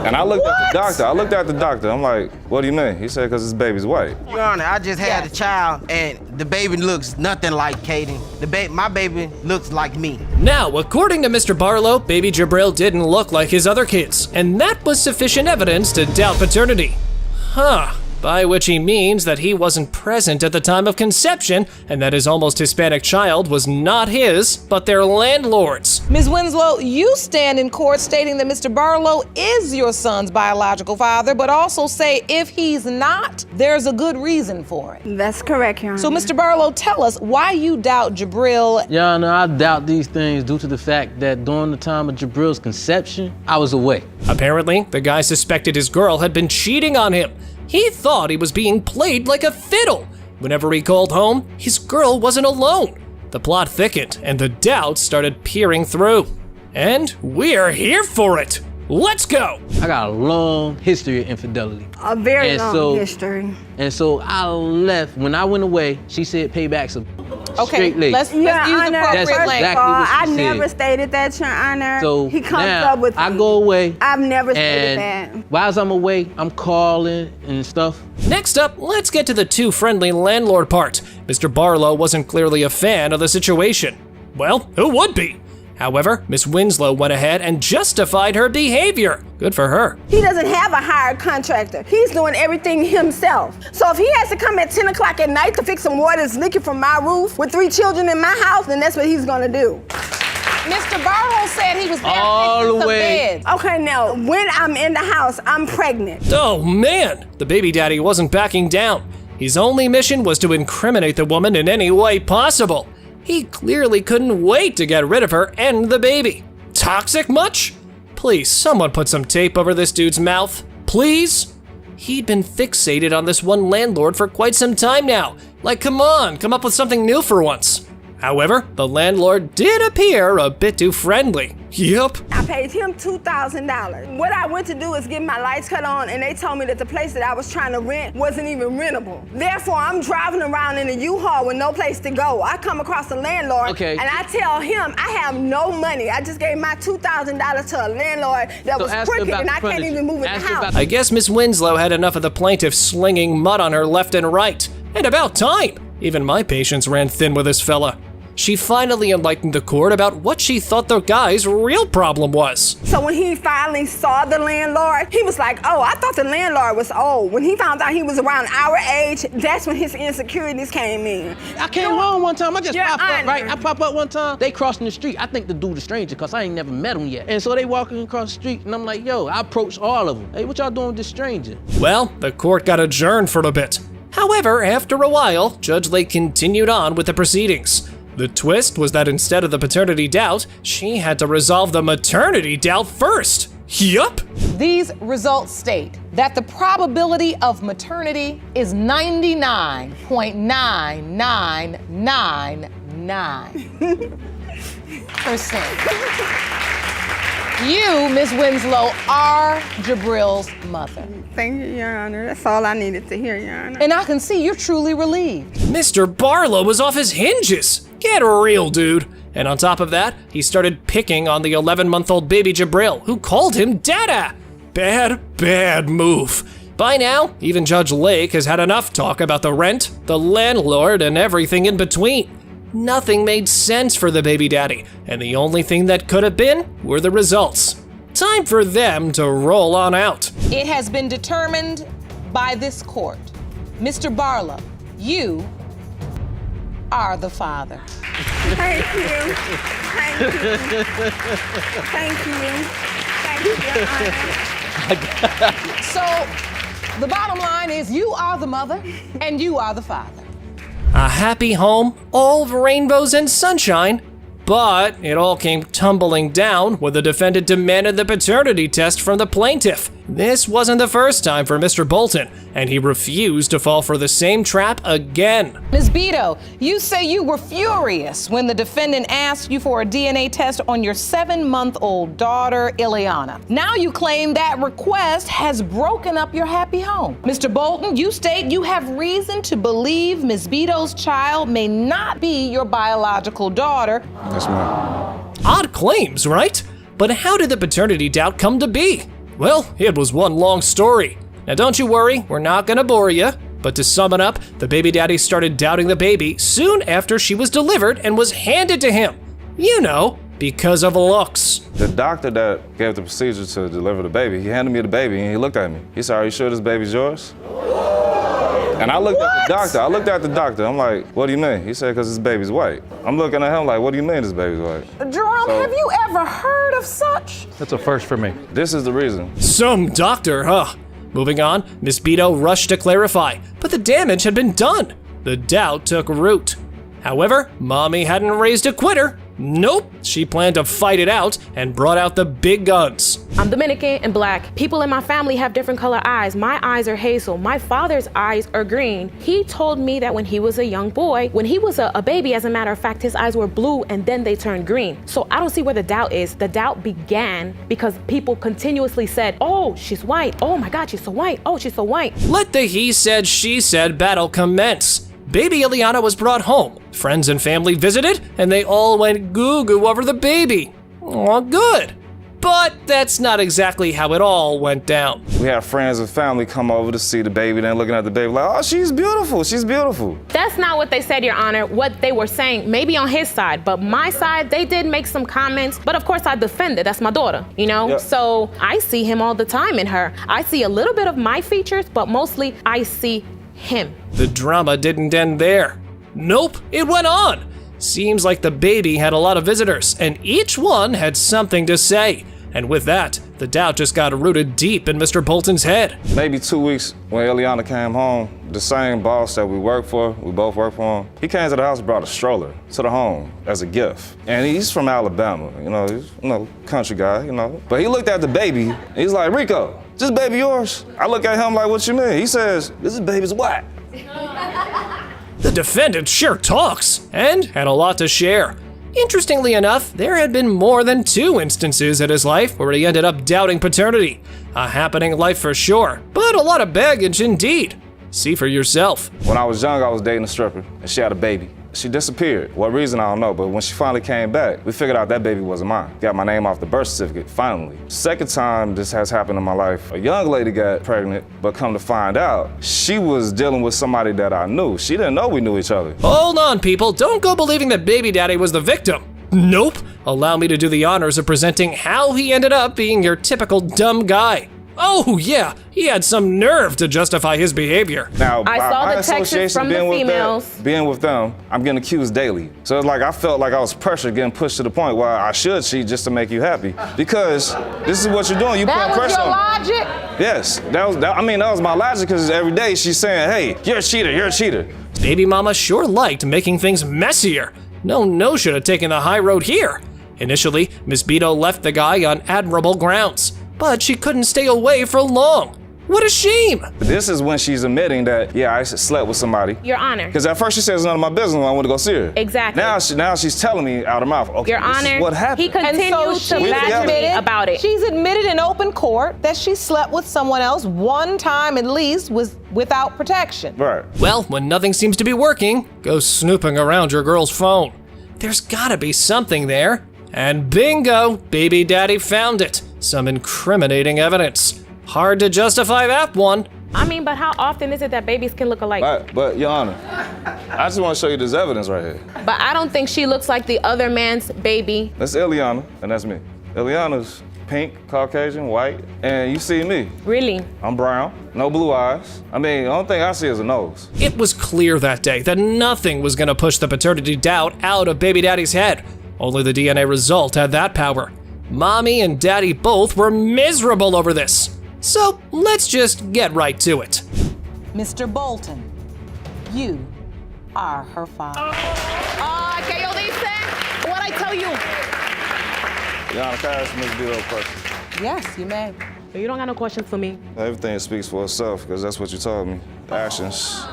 And I looked at the doctor. I'm like, "What do you mean?" He said, "Because this baby's white." Your Honor, I just had a child and the baby looks nothing like Kaden. My baby looks like me. Now, according to Mr. Barlow, baby Jabril didn't look like his other kids, and that was sufficient evidence to doubt paternity. Huh. By which he means that he wasn't present at the time of conception, and that his almost Hispanic child was not his, but their landlord's. Ms. Winslow, you stand in court stating that Mr. Barlow is your son's biological father, but also say if he's not, there's a good reason for it. That's correct, Your Honor. So, Mr. Barlow, tell us why you doubt Jabril. Your Honor, I doubt these things due to the fact that during the time of Jabril's conception, I was away. Apparently, the guy suspected his girl had been cheating on him. He thought he was being played like a fiddle. Whenever he called home, his girl wasn't alone. The plot thickened, and the doubts started peering through. And we're here for it. Let's go! I got a long history of infidelity. A very long history. And so I left. When I went away, she said pay back some straight legs. Let's use appropriate First language. of all, I never stated that, Your Honor. So he comes now, up with I go away. I've never stated and that. while I'm away, I'm calling and stuff. Next up, let's get to the too friendly landlord part. Mr. Barlow wasn't clearly a fan of the situation. Well, who would be? However, Miss Winslow went ahead and justified her behavior. Good for her. He doesn't have a hired contractor. He's doing everything himself. So if he has to come at 10 o'clock at night to fix some water that's leaking from my roof with 3 children in my house, then that's what he's gonna do. Mr. Barlow said he was there All fixing the some way. beds. Okay, now, when I'm in the house, I'm pregnant. Oh man, the baby daddy wasn't backing down. His only mission was to incriminate the woman in any way possible. He clearly couldn't wait to get rid of her and the baby. Toxic much? Please, someone put some tape over this dude's mouth. Please? He'd been fixated on this one landlord for quite some time now. Like, come on, come up with something new for once. However, the landlord did appear a bit too friendly. Yup. I paid him $2,000. What I went to do is get my lights cut on, and they told me that the place that I was trying to rent wasn't even rentable. Therefore, I'm driving around in a U-Haul with no place to go. I come across the landlord, and I tell him I have no money. I just gave my $2,000 to a landlord that was crooked, and I can't even move in the house. I guess Miss Winslow had enough of the plaintiff slinging mud on her left and right. And about time. Even my patience ran thin with this fella. she finally enlightened the court about what she thought the guy's real problem was. So when he finally saw the landlord, he was like, oh, I thought the landlord was old. When he found out he was around our age, that's when his insecurities came in. I came home one time, I just popped up, right? I pop up one time, they crossing the street. I think the dude a stranger, cause I ain't never met him yet. And so they walking across the street, and I'm like, yo, I approached all of them. Hey, what y'all doing with this stranger? Well, the court got adjourned for a bit. However, after a while, Judge Lake continued on with the proceedings. The twist was that instead of the paternity doubt, she had to resolve the maternity doubt first. Yup! These results state that the probability of maternity is 99.9999%. You, Ms. Winslow, are Jabril's mother. Thank you, Your Honor. That's all I needed to hear, Your Honor. And I can see you're truly relieved. Mr. Barlow was off his hinges. Get real, dude. And on top of that, he started picking on the 11-month-old baby Jabril, who called him Dada. Bad move. By now, even Judge Lake has had enough talk about the rent, the landlord, and everything in between. Nothing made sense for the baby daddy, and the only thing that could have been were the results. Time for them to roll on out. It has been determined by this court. Mr. Barlow, you are the father. Thank you. Thank you. Thank you. Thank you, Your Honor. So, the bottom line is you are the mother and you are the father. A happy home, all of rainbows and sunshine, but it all came tumbling down when the defendant demanded the paternity test from the plaintiff. This wasn't the first time for Mr. Bolton, and he refused to fall for the same trap again. Ms. Beto, you say you were furious when the defendant asked you for a DNA test on your 7-month-old daughter, Ileana. Now you claim that request has broken up your happy home. Mr. Bolton, you state you have reason to believe Ms. Beto's child may not be your biological daughter. That's mine. Odd claims, right? But how did the paternity doubt come to be? Well, it was one long story. Now don't you worry, we're not gonna bore you. But to sum it up, the baby daddy started doubting the baby soon after she was delivered and was handed to him. You know, because of looks. The doctor that gave the procedure to deliver the baby, he handed me the baby and he looked at me. He said, are you sure this baby's yours? And I looked at the doctor. I'm like, what do you mean? He said, because this baby's white. I'm looking at him like, what do you mean this baby's white? Jerome, have you ever heard of such? That's a first for me. This is the reason. Some doctor, huh? Moving on, Miss Beto rushed to clarify, but the damage had been done. The doubt took root. However, Mommy hadn't raised a quitter. Nope, she planned to fight it out and brought out the big guns. I'm Dominican and black. People in my family have different color eyes. My eyes are hazel. My father's eyes are green. He told me that when he was a young boy, when he was a baby, as a matter of fact, his eyes were blue and then they turned green. So I don't see where the doubt is. The doubt began because people continuously said, oh, she's white. Oh my God, she's so white. Oh, she's so white. Let the he said, she said battle commence. Baby Ileana was brought home. Friends and family visited, and they all went goo-goo over the baby. Aw, good. But that's not exactly how it all went down. We had friends and family come over to see the baby, then looking at the baby like, oh, she's beautiful, she's beautiful. That's not what they said, Your Honor. What they were saying, maybe on his side, but my side, they did make some comments, but of course I defended, that's my daughter, you know? Yep. So I see him all the time in her. I see a little bit of my features, but mostly I see him. The drama didn't end there. Nope, it went on. Seems like the baby had a lot of visitors, and each one had something to say. And with that, the doubt just got rooted deep in Mr. Bolton's head. Maybe 2 weeks when Ileana came home, the same boss that we both work for him, he came to the house and brought a stroller to the home as a gift. And he's from Alabama, he's country guy, But he looked at the baby, and he's like, Rico, is this baby yours? I look at him like, what you mean? He says, this baby's white. The defendant sure talks, and had a lot to share. Interestingly enough, there had been more than 2 instances in his life where he ended up doubting paternity. A happening life for sure, but a lot of baggage indeed. See for yourself. When I was young, I was dating a stripper, and she had a baby. she disappeared. What reason, I don't know, but when she finally came back, we figured out that baby wasn't mine. Got my name off the birth certificate, finally. Second time this has happened in my life, a young lady got pregnant, but come to find out, she was dealing with somebody that I knew. She didn't know we knew each other. Hold on, people. Don't go believing that baby daddy was the victim. Nope. Allow me to do the honors of presenting how he ended up being your typical dumb guy. Oh yeah, he had some nerve to justify his behavior. Now, I saw my the texts association from the being with females. being with them, I'm getting accused daily. So it's like I felt like I was pressured, getting pushed to the point where I should cheat just to make you happy. Because this is what you're doing. You putting pressure on me. That was your logic? Yes, that was my logic, because every day she's saying, hey, you're a cheater, you're a cheater. Baby mama sure liked making things messier. No should have taken the high road here. Initially, Miss Beto left the guy on admirable grounds, but she couldn't stay away for long. What a shame! This is when she's admitting that, yeah, I slept with somebody. Your Honor. Because at first she says it's none of my business when I went to go see her. Exactly. Now she's telling me out of mouth, okay, Your this Honor, is what happened. he continued to badger me about it. She's admitted in open court that she slept with someone else one time at least without protection. Right. Well, when nothing seems to be working, go snooping around your girl's phone. There's gotta be something there. And bingo, baby daddy found it. Some incriminating evidence. Hard to justify that one. I mean, but how often is it that babies can look alike? But Your Honor, I just want to show you this evidence right here. But I don't think she looks like the other man's baby. That's Ileana, and that's me. Ileana's pink, Caucasian, white, and you see me. Really? I'm brown, no blue eyes. I mean, the only thing I see is a nose. It was clear that day that nothing was gonna push the paternity doubt out of baby daddy's head. Only the DNA result had that power. Mommy and daddy both were miserable over this. So let's just get right to it. Mr. Bolton, you are her father. ¿Qué yo dice? What I tell you? Your Honor, can I ask Ms. Beto a question? Yes, you may. You don't got no questions for me. Everything speaks for itself, because that's what you told me. Actions.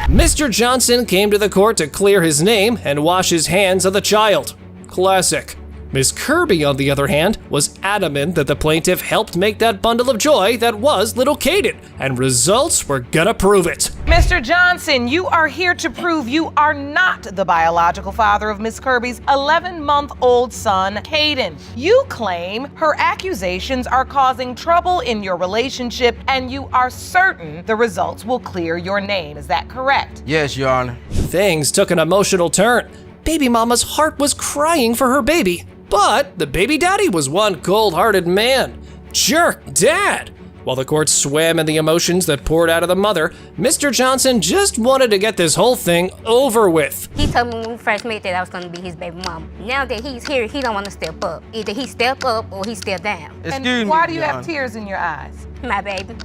Mr. Johnson came to the court to clear his name and wash his hands of the child. Classic. Miss Kirby, on the other hand, was adamant that the plaintiff helped make that bundle of joy that was little Caden, and results were gonna prove it. Mr. Johnson, you are here to prove you are not the biological father of Miss Kirby's 11-month-old son, Caden. You claim her accusations are causing trouble in your relationship, and you are certain the results will clear your name. Is that correct? Yes, Your Honor. Things took an emotional turn. Baby mama's heart was crying for her baby, but the baby daddy was one cold-hearted man. Jerk dad. While the court swam in the emotions that poured out of the mother, Mr. Johnson just wanted to get this whole thing over with. He told me when we first met that I was gonna be his baby mama. Now that he's here, he don't wanna step up. Either he step up or he step down. Excuse me, Why do you Your have Honor. tears in your eyes? My baby.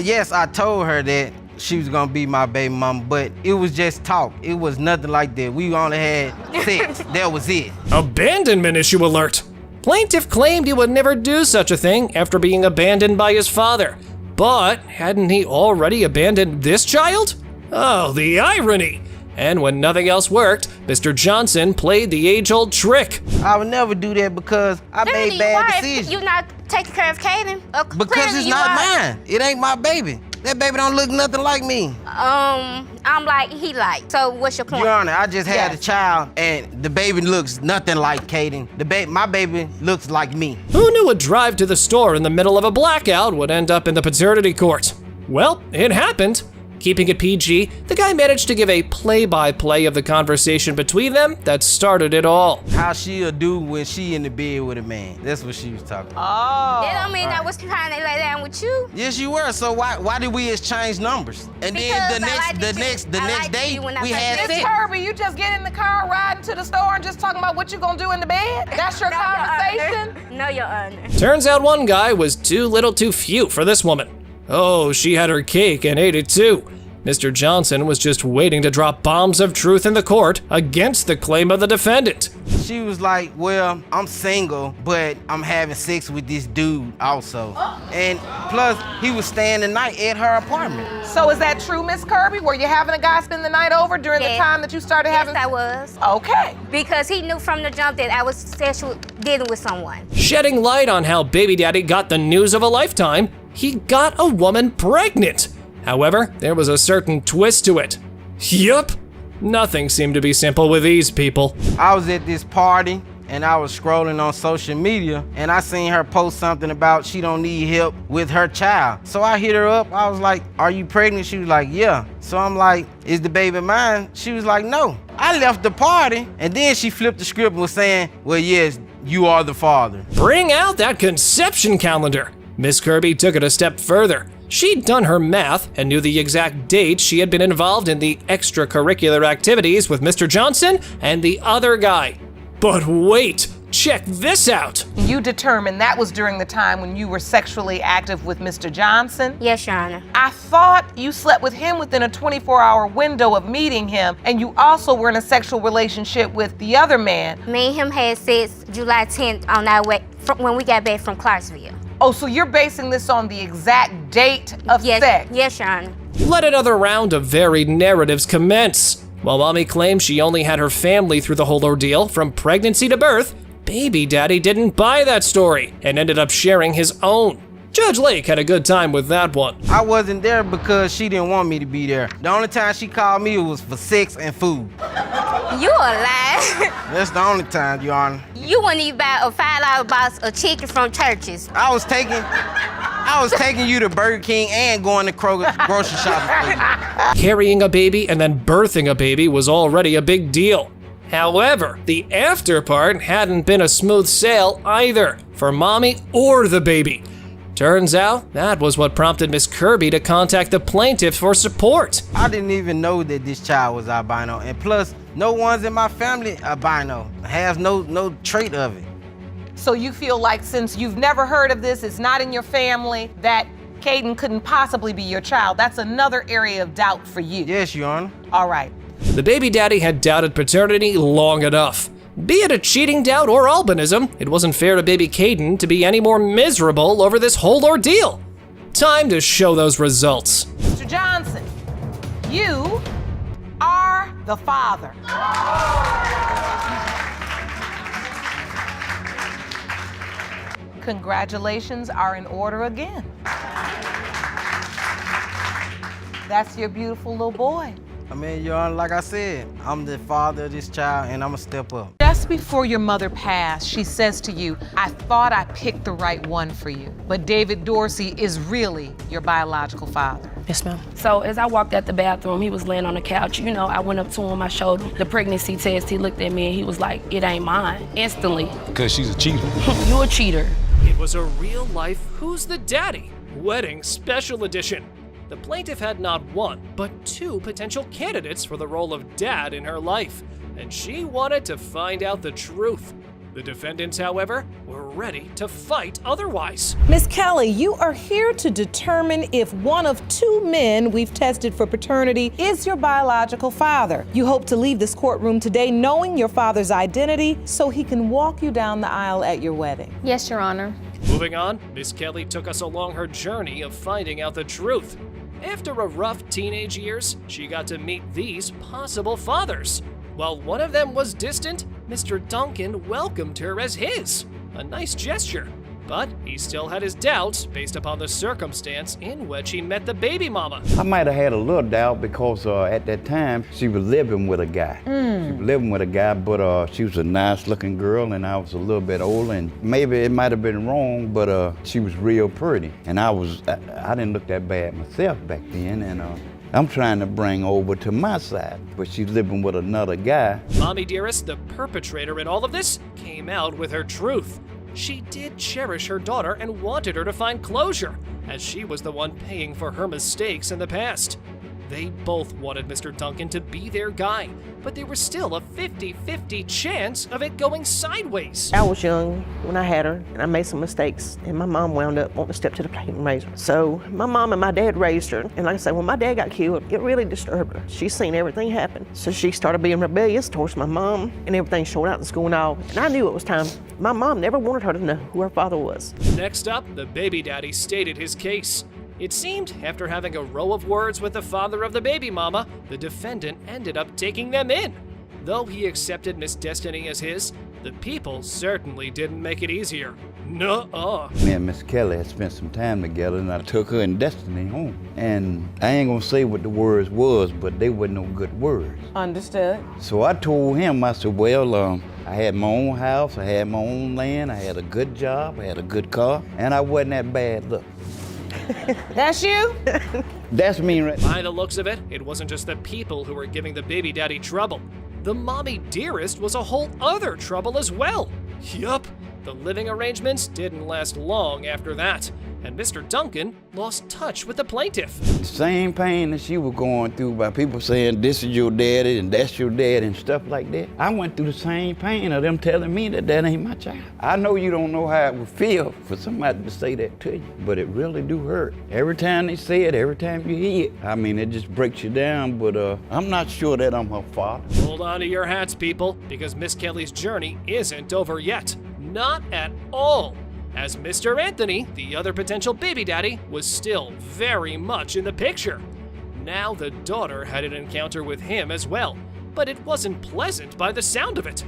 Yes, I told her that she was gonna be my baby mama, but it was just talk. It was nothing like that. We only had sex. That was it. Abandonment issue alert. Plaintiff claimed he would never do such a thing after being abandoned by his father. But hadn't he already abandoned this child? Oh, the irony. And when nothing else worked, Mr. Johnson played the age-old trick. I would never do that because I made bad decisions. You not taking care of Caden? Because it's not mine. It ain't my baby. That baby don't look nothing like me. I'm like, he like. So what's your point? Your Honor, I just had a child, and the baby looks nothing like Caden. My baby looks like me. Who knew a drive to the store in the middle of a blackout would end up in the paternity court? Well, it happened. Keeping it PG, the guy managed to give a play-by-play of the conversation between them that started it all. How she'll do when she in the bed with a man. That's what she was talking about. That don't mean I was trying to lay down with you. Yes, you were. So why did we exchange numbers? And then the next day we had Miss sex. Kirby, you just get in the car, riding to the store, and just talking about what you gonna do in the bed? That's your conversation? No, Your Honor. Turns out one guy was too little too few for this woman. Oh, she had her cake and ate it too. Mr. Johnson was just waiting to drop bombs of truth in the court against the claim of the defendant. She was like, well, I'm single, but I'm having sex with this dude also. And plus, he was staying the night at her apartment. So is that true, Miss Kirby? Were you having a guy spend the night over during the time that you started having? Yes, I was. Okay. Because he knew from the jump that I was sexually dealing with someone. Shedding light on how baby daddy got the news of a lifetime, he got a woman pregnant. However, there was a certain twist to it. Yup, nothing seemed to be simple with these people. I was at this party and I was scrolling on social media and I seen her post something about she don't need help with her child. So I hit her up. I was like, "Are you pregnant?" She was like, "Yeah." So I'm like, "Is the baby mine?" She was like, "No." I left the party and then she flipped the script and was saying, "Well, yes, you are the father." Bring out that conception calendar. Miss Kirby took it a step further. She'd done her math and knew the exact date she had been involved in the extracurricular activities with Mr. Johnson and the other guy. But wait, check this out. You determined that was during the time when you were sexually active with Mr. Johnson? Yes, Your Honor. I thought you slept with him within a 24-hour window of meeting him, and you also were in a sexual relationship with the other man. Me and him had sex July 10th on our way when we got back from Clarksville. Oh, so you're basing this on the exact date of sex? Yes, Your Honor. Let another round of varied narratives commence. While Mommy claimed she only had her family through the whole ordeal, from pregnancy to birth, Baby Daddy didn't buy that story and ended up sharing his own. Judge Lake had a good time with that one. I wasn't there because she didn't want me to be there. The only time she called me was for sex and food. You a lie. That's the only time, Your Honor. You wouldn't even buy a $5 box of chicken from Church's. I was taking you to Burger King and going to Kroger grocery shopping. Carrying a baby and then birthing a baby was already a big deal. However, the after part hadn't been a smooth sail either, for Mommy or the baby. Turns out, that was what prompted Miss Kirby to contact the plaintiff for support. I didn't even know that this child was albino, and plus, no one's in my family albino. Has no trait of it. So you feel like since you've never heard of this, it's not in your family, that Caden couldn't possibly be your child. That's another area of doubt for you. Yes, Your Honor. All right. The baby daddy had doubted paternity long enough. Be it a cheating doubt or albinism, it wasn't fair to baby Caden to be any more miserable over this whole ordeal. Time to show those results. Mr. Johnson, you are the father. Congratulations are in order again. That's your beautiful little boy. I mean, Your Honor, like I said, I'm the father of this child and I'm gonna step up. Just before your mother passed, she says to you, "I thought I picked the right one for you, but David Dorsey is really your biological father." Yes, ma'am. So as I walked out the bathroom, he was laying on the couch. You know, I went up to him, I showed him the pregnancy test. He looked at me and he was like, "It ain't mine," instantly. Because she's a cheater. You a cheater. It was a real-life Who's the Daddy? Wedding Special Edition. The plaintiff had not one, but two potential candidates for the role of dad in her life, and she wanted to find out the truth. The defendants, however, were ready to fight otherwise. Miss Kelly, you are here to determine if one of two men we've tested for paternity is your biological father. You hope to leave this courtroom today knowing your father's identity so he can walk you down the aisle at your wedding. Yes, Your Honor. Moving on, Miss Kelly took us along her journey of finding out the truth. After a rough teenage years, she got to meet these possible fathers. While one of them was distant, Mr. Duncan welcomed her as his. A nice gesture. But he still had his doubts based upon the circumstance in which he met the baby mama. I might have had a little doubt because at that time, she was living with a guy. She was living with a guy, but she was a nice looking girl and I was a little bit older, and maybe it might have been wrong, but she was real pretty. And I didn't look that bad myself back then, and I'm trying to bring her over to my side, but she's living with another guy. Mommy Dearest, the perpetrator in all of this, came out with her truth. She did cherish her daughter and wanted her to find closure, as she was the one paying for her mistakes in the past. They both wanted Mr. Duncan to be their guy, but there was still a 50-50 chance of it going sideways. I was young when I had her, and I made some mistakes, and my mom wound up wanting to step to the plate and raise her. So my mom and my dad raised her, and like I said, when my dad got killed, it really disturbed her. She's seen everything happen, so she started being rebellious towards my mom, and everything showed out in school and all, and I knew it was time. My mom never wanted her to know who her father was. Next up, the baby daddy stated his case. It seemed, after having a row of words with the father of the baby mama, the defendant ended up taking them in. Though he accepted Miss Destiny as his, the people certainly didn't make it easier. Nuh-uh. Me and Miss Kelly had spent some time together, and I took her and Destiny home. And I ain't gonna say what the words was, but they weren't no good words. Understood. So I told him, I said, well, I had my own house, I had my own land, I had a good job, I had a good car, and I wasn't that bad look. That's you? That's me, right? By the looks of it, it wasn't just the people who were giving the baby daddy trouble. The mommy dearest was a whole other trouble as well. Yup, the living arrangements didn't last long after that, and Mr. Duncan lost touch with the plaintiff. The same pain that she was going through by people saying this is your daddy and that's your dad and stuff like that. I went through the same pain of them telling me that that ain't my child. I know you don't know how it would feel for somebody to say that to you, but it really do hurt. Every time they say it, every time you hear it, I mean, it just breaks you down, but I'm not sure that I'm her father. Hold on to your hats, people, because Miss Kelly's journey isn't over yet. Not at all. As Mr. Anthony, the other potential baby daddy, was still very much in the picture. Now the daughter had an encounter with him as well, but it wasn't pleasant by the sound of it.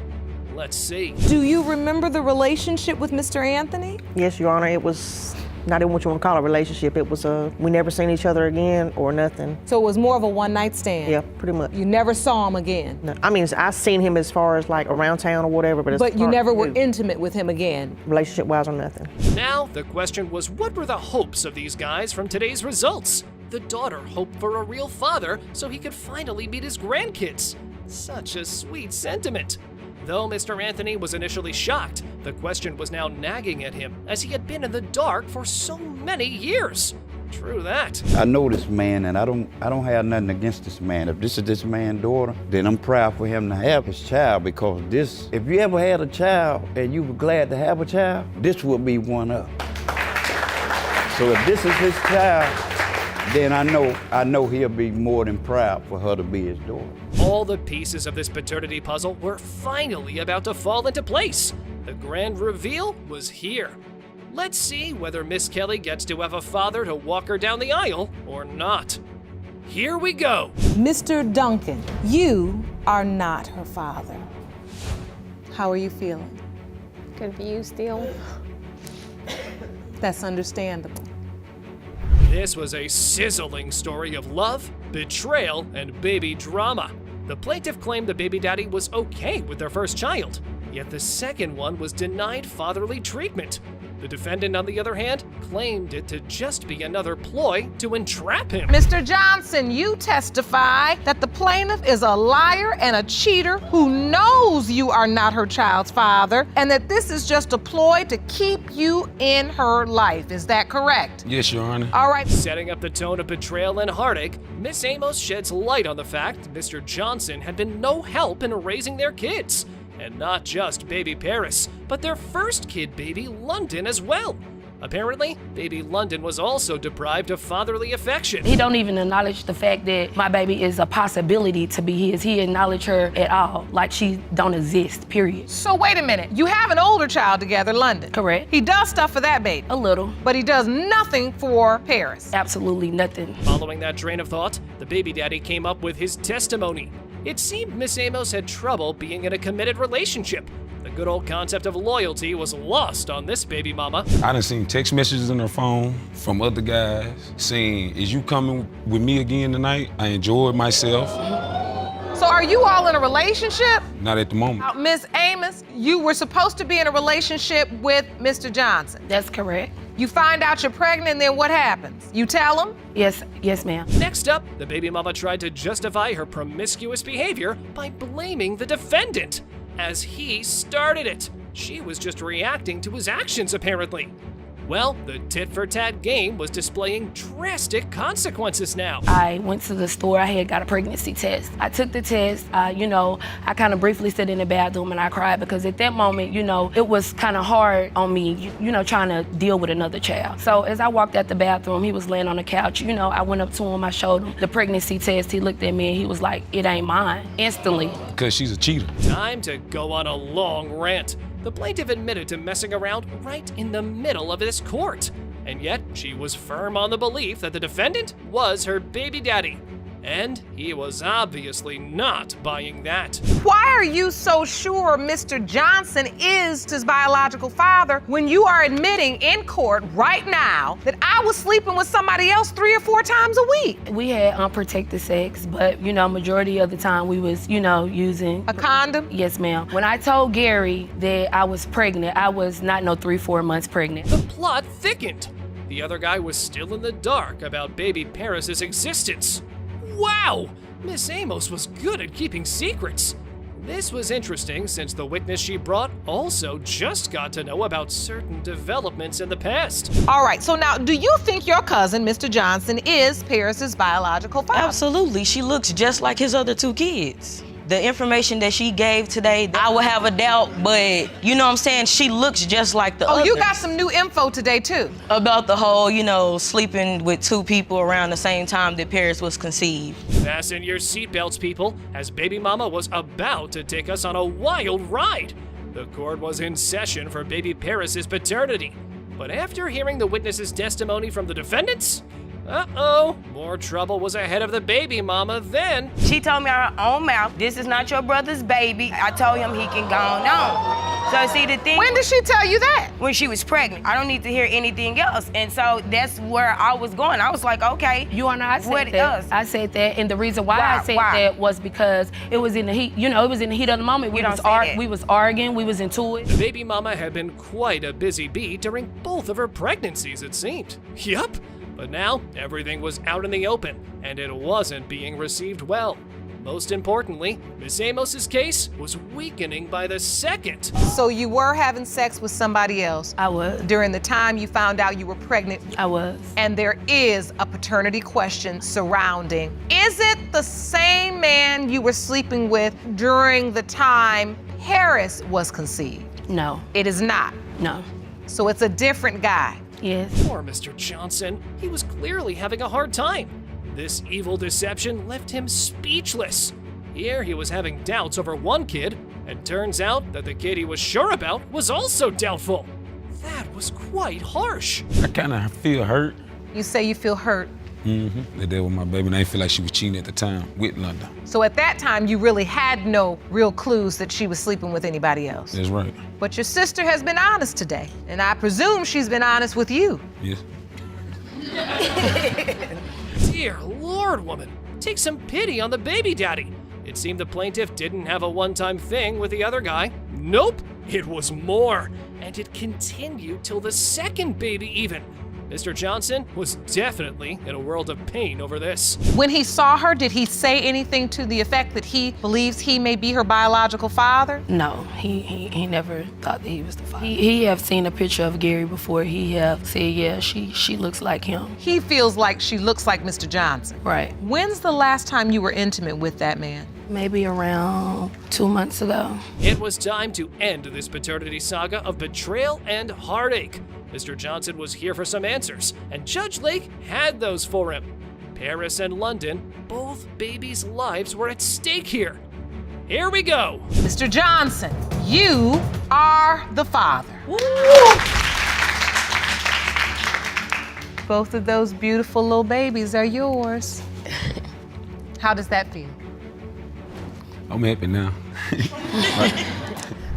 Let's see. Do you remember the relationship with Mr. Anthony? Yes, Your Honor, it was not even what you want to call a relationship. It was we never seen each other again or nothing. So it was more of a one-night stand? Yeah, pretty much. You never saw him again? No. I mean, I seen him as far as like around town or whatever, but you never were intimate with him again? Relationship-wise or nothing. Now, the question was, what were the hopes of these guys from today's results? The daughter hoped for a real father so he could finally meet his grandkids. Such a sweet sentiment. Though Mr. Anthony was initially shocked, the question was now nagging at him as he had been in the dark for so many years. True that. I know this man, and I don't have nothing against this man. If this is this man's daughter, then I'm proud for him to have his child, because this, if you ever had a child and you were glad to have a child, this would be one up. So if this is his child, then I know he'll be more than proud for her to be his daughter. All the pieces of this paternity puzzle were finally about to fall into place. The grand reveal was here. Let's see whether Miss Kelly gets to have a father to walk her down the aisle or not. Here we go. Mr. Duncan, you are not her father. How are you feeling? Confused still. That's understandable. This was a sizzling story of love, betrayal, and baby drama. The plaintiff claimed the baby daddy was okay with their first child, yet the second one was denied fatherly treatment. The defendant, on the other hand, claimed it to just be another ploy to entrap him. Mr. Johnson, you testify that the plaintiff is a liar and a cheater who knows you are not her child's father, and that this is just a ploy to keep you in her life. Is that correct? Yes, Your Honor. All right. Setting up the tone of betrayal and heartache, Miss Amos sheds light on the fact Mr. Johnson had been no help in raising their kids. And not just baby Paris, but their first kid, baby London, as well. Apparently, baby London was also deprived of fatherly affection. He don't even acknowledge the fact that my baby is a possibility to be his. He acknowledge her at all, like she don't exist, period. So wait a minute, you have an older child together, London. Correct. He does stuff for that baby. A little. But he does nothing for Paris. Absolutely nothing. Following that train of thought, the baby daddy came up with his testimony. It seemed Miss Amos had trouble being in a committed relationship. The good old concept of loyalty was lost on this baby mama. I done seen text messages in her phone from other guys saying, is you coming with me again tonight? I enjoyed myself. So are you all in a relationship? Not at the moment. Miss Amos, you were supposed to be in a relationship with Mr. Johnson. That's correct. You find out you're pregnant, and then what happens? You tell him? Yes, ma'am. Next up, the baby mama tried to justify her promiscuous behavior by blaming the defendant, as he started it. She was just reacting to his actions, apparently. Well, the tit-for-tat game was displaying drastic consequences now. I went to the store, I had got a pregnancy test. I took the test, I kind of briefly sat in the bathroom and I cried because at that moment, it was kind of hard on me, trying to deal with another child. So as I walked out the bathroom, he was laying on the couch, I went up to him, I showed him the pregnancy test, he looked at me and he was like, it ain't mine, instantly. Because she's a cheater. Time to go on a long rant. The plaintiff admitted to messing around right in the middle of this court, and yet she was firm on the belief that the defendant was her baby daddy. And he was obviously not buying that. Why are you so sure Mr. Johnson is his biological father when you are admitting in court right now that I was sleeping with somebody else 3 or 4 times a week? We had unprotected sex, but majority of the time we was, using a condom? Yes, ma'am. When I told Gary that I was pregnant, I was not 3-4 months pregnant. The plot thickened. The other guy was still in the dark about baby Paris's existence. Wow! Miss Amos was good at keeping secrets. This was interesting since the witness she brought also just got to know about certain developments in the past. All right, so now, do you think your cousin, Mr. Johnson, is Paris's biological father? Absolutely. She looks just like his other 2 kids. The information that she gave today, I would have a doubt, but you know what I'm saying? She looks just like the others. Oh, you got some new info today, too. About the whole, sleeping with 2 people around the same time that Paris was conceived. Fasten your seatbelts, people, as baby mama was about to take us on a wild ride. The court was in session for baby Paris's paternity. But after hearing the witness's testimony from the defendants, more trouble was ahead of the baby mama then. She told me out her own mouth, this is not your brother's baby. I told him he can go on. So see the thing. When did she tell you that? When she was pregnant. I don't need to hear anything else. And so that's where I was going. I was like, okay. You and I said that. I said that, and the reason why I said that was because it was in the heat. It was in the heat of the moment. We was arguing. We was into it. The baby mama had been quite a busy bee during both of her pregnancies, it seemed. Yup. But now, everything was out in the open, and it wasn't being received well. Most importantly, Miss Amos's case was weakening by the second. So you were having sex with somebody else? I was. During the time you found out you were pregnant? I was. And there is a paternity question surrounding. Is it the same man you were sleeping with during the time Paris was conceived? No. It is not? No. So it's a different guy? Yes. Poor Mr. Johnson. He was clearly having a hard time. This evil deception left him speechless. Here he was having doubts over one kid, and turns out that the kid he was sure about was also doubtful. That was quite harsh. I kind of feel hurt. You say you feel hurt? That there with my baby, and I didn't feel like she was cheating at the time with London. So at that time, you really had no real clues that she was sleeping with anybody else? That's right. But your sister has been honest today, and I presume she's been honest with you. Yes. Dear Lord, woman, take some pity on the baby daddy. It seemed the plaintiff didn't have a one-time thing with the other guy. Nope, it was more. And it continued till the second baby even. Mr. Johnson was definitely in a world of pain over this. When he saw her, did he say anything to the effect that he believes he may be her biological father? No, he never thought that he was the father. He have seen a picture of Gary before. He have said, yeah, she looks like him. He feels like she looks like Mr. Johnson. Right. When's the last time you were intimate with that man? Maybe around 2 months ago. It was time to end this paternity saga of betrayal and heartache. Mr. Johnson was here for some answers, and Judge Lake had those for him. Paris and London, both babies' lives were at stake here. Here we go. Mr. Johnson, you are the father. Woo! Both of those beautiful little babies are yours. How does that feel? I'm happy now.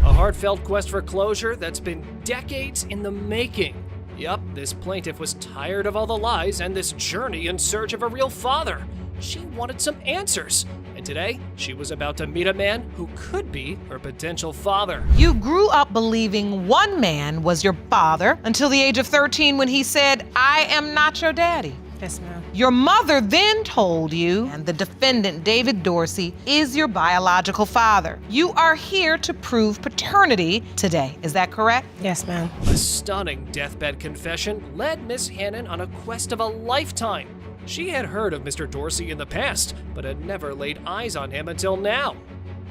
A heartfelt quest for closure that's been decades in the making. Yup, this plaintiff was tired of all the lies and this journey in search of a real father. She wanted some answers, and today she was about to meet a man who could be her potential father. You grew up believing one man was your father until the age of 13 when he said, "I am not your daddy." Yes, ma'am. Your mother then told you, and the defendant, David Dorsey, is your biological father. You are here to prove paternity today. Is that correct? Yes, ma'am. A stunning deathbed confession led Miss Hannon on a quest of a lifetime. She had heard of Mr. Dorsey in the past, but had never laid eyes on him until now.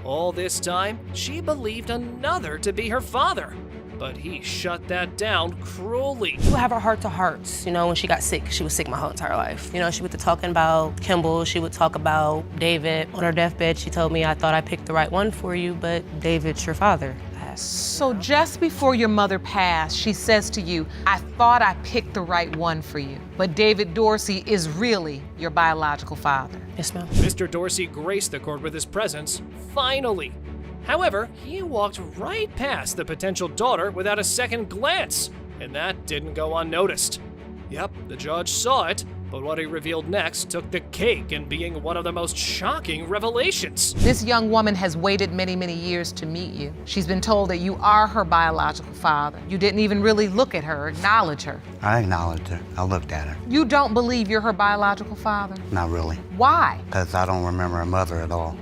All this time, she believed another to be her father. But he shut that down cruelly. We have our heart-to-hearts. When she got sick, she was sick my whole entire life. She would be talking about Kimball, she would talk about David. On her deathbed, she told me, I thought I picked the right one for you, but David's your father. passed. So just before your mother passed, she says to you, I thought I picked the right one for you. But David Dorsey is really your biological father. Yes, ma'am. Mr. Dorsey graced the court with his presence, finally. However, he walked right past the potential daughter without a second glance, and that didn't go unnoticed. Yep, the judge saw it, but what he revealed next took the cake in being one of the most shocking revelations. This young woman has waited many, many years to meet you. She's been told that you are her biological father. You didn't even really look at her, acknowledge her. I acknowledged her. I looked at her. You don't believe you're her biological father? Not really. Why? Because I don't remember her mother at all.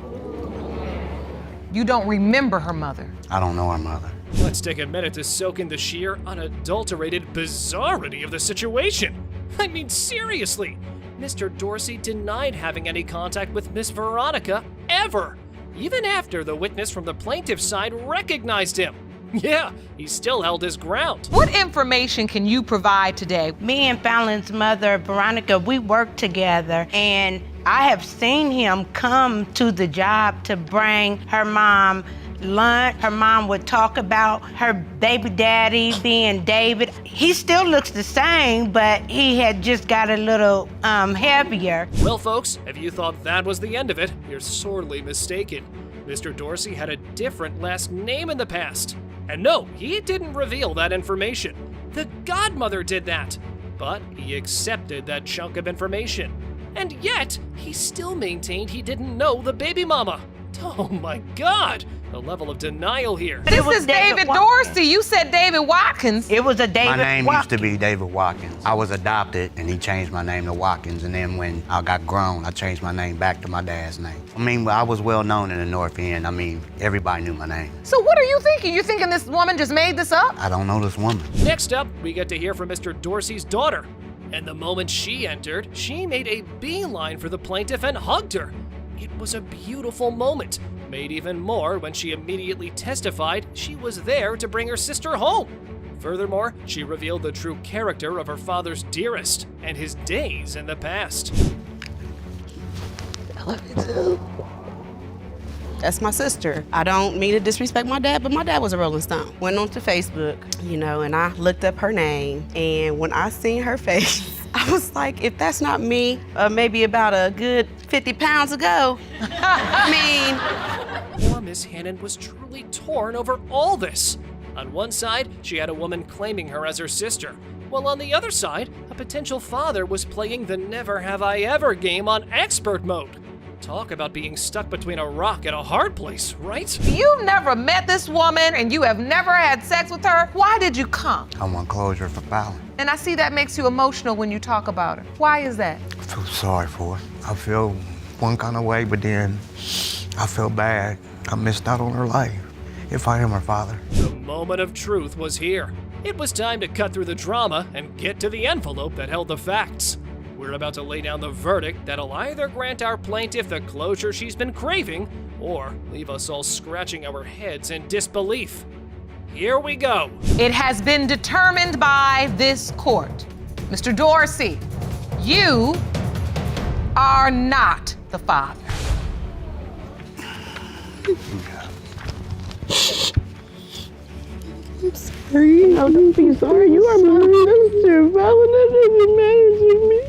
You don't remember her mother? I don't know her mother. Let's take a minute to soak in the sheer, unadulterated bizarrity of the situation. I mean, seriously, Mr. Dorsey denied having any contact with Miss Veronica ever, even after the witness from the plaintiff's side recognized him. Yeah, he still held his ground. What information can you provide today? Me and Fallon's mother, Veronica, we work together, and I have seen him come to the job to bring her mom lunch. Her mom would talk about her baby daddy being David. He still looks the same, but he had just got a little heavier. Well, folks, if you thought that was the end of it, you're sorely mistaken. Mr. Dorsey had a different last name in the past. And no, he didn't reveal that information. The godmother did that. But he accepted that chunk of information. And yet, he still maintained he didn't know the baby mama. Oh my God, the level of denial here. This is David Dorsey. You said David Watkins. It was a David My name Watkins. used to be David Watkins. I was adopted, and he changed my name to Watkins, and then when I got grown, I changed my name back to my dad's name. I mean, I was well known in the North End. I mean, everybody knew my name. So what are you thinking? You thinking this woman just made this up? I don't know this woman. Next up, we get to hear from Mr. Dorsey's daughter. And the moment she entered, she made a beeline for the plaintiff and hugged her. It was a beautiful moment, made even more when she immediately testified she was there to bring her sister home. Furthermore, she revealed the true character of her father's dearest and his days in the past. I love you too. That's my sister. I don't mean to disrespect my dad, but my dad was a Rolling Stone. Went onto Facebook, and I looked up her name, and when I seen her face, I was like, if that's not me, maybe about a good 50 pounds ago, Poor Miss Hannon was truly torn over all this. On one side, she had a woman claiming her as her sister, while on the other side, a potential father was playing the never have I ever game on expert mode. Talk about being stuck between a rock and a hard place, right? You've never met this woman and you have never had sex with her. Why did you come? I want closure for Fallon. And I see that makes you emotional when you talk about her. Why is that? I feel sorry for her. I feel one kind of way, but then I feel bad. I missed out on her life, if I am her father. The moment of truth was here. It was time to cut through the drama and get to the envelope that held the facts. We're about to lay down the verdict that'll either grant our plaintiff the closure she's been craving, or leave us all scratching our heads in disbelief. Here we go. It has been determined by this court. Mr. Dorsey, you are not the father. I'm sorry. No, don't be sorry. You are my sister. Fallon, that doesn't matter to me.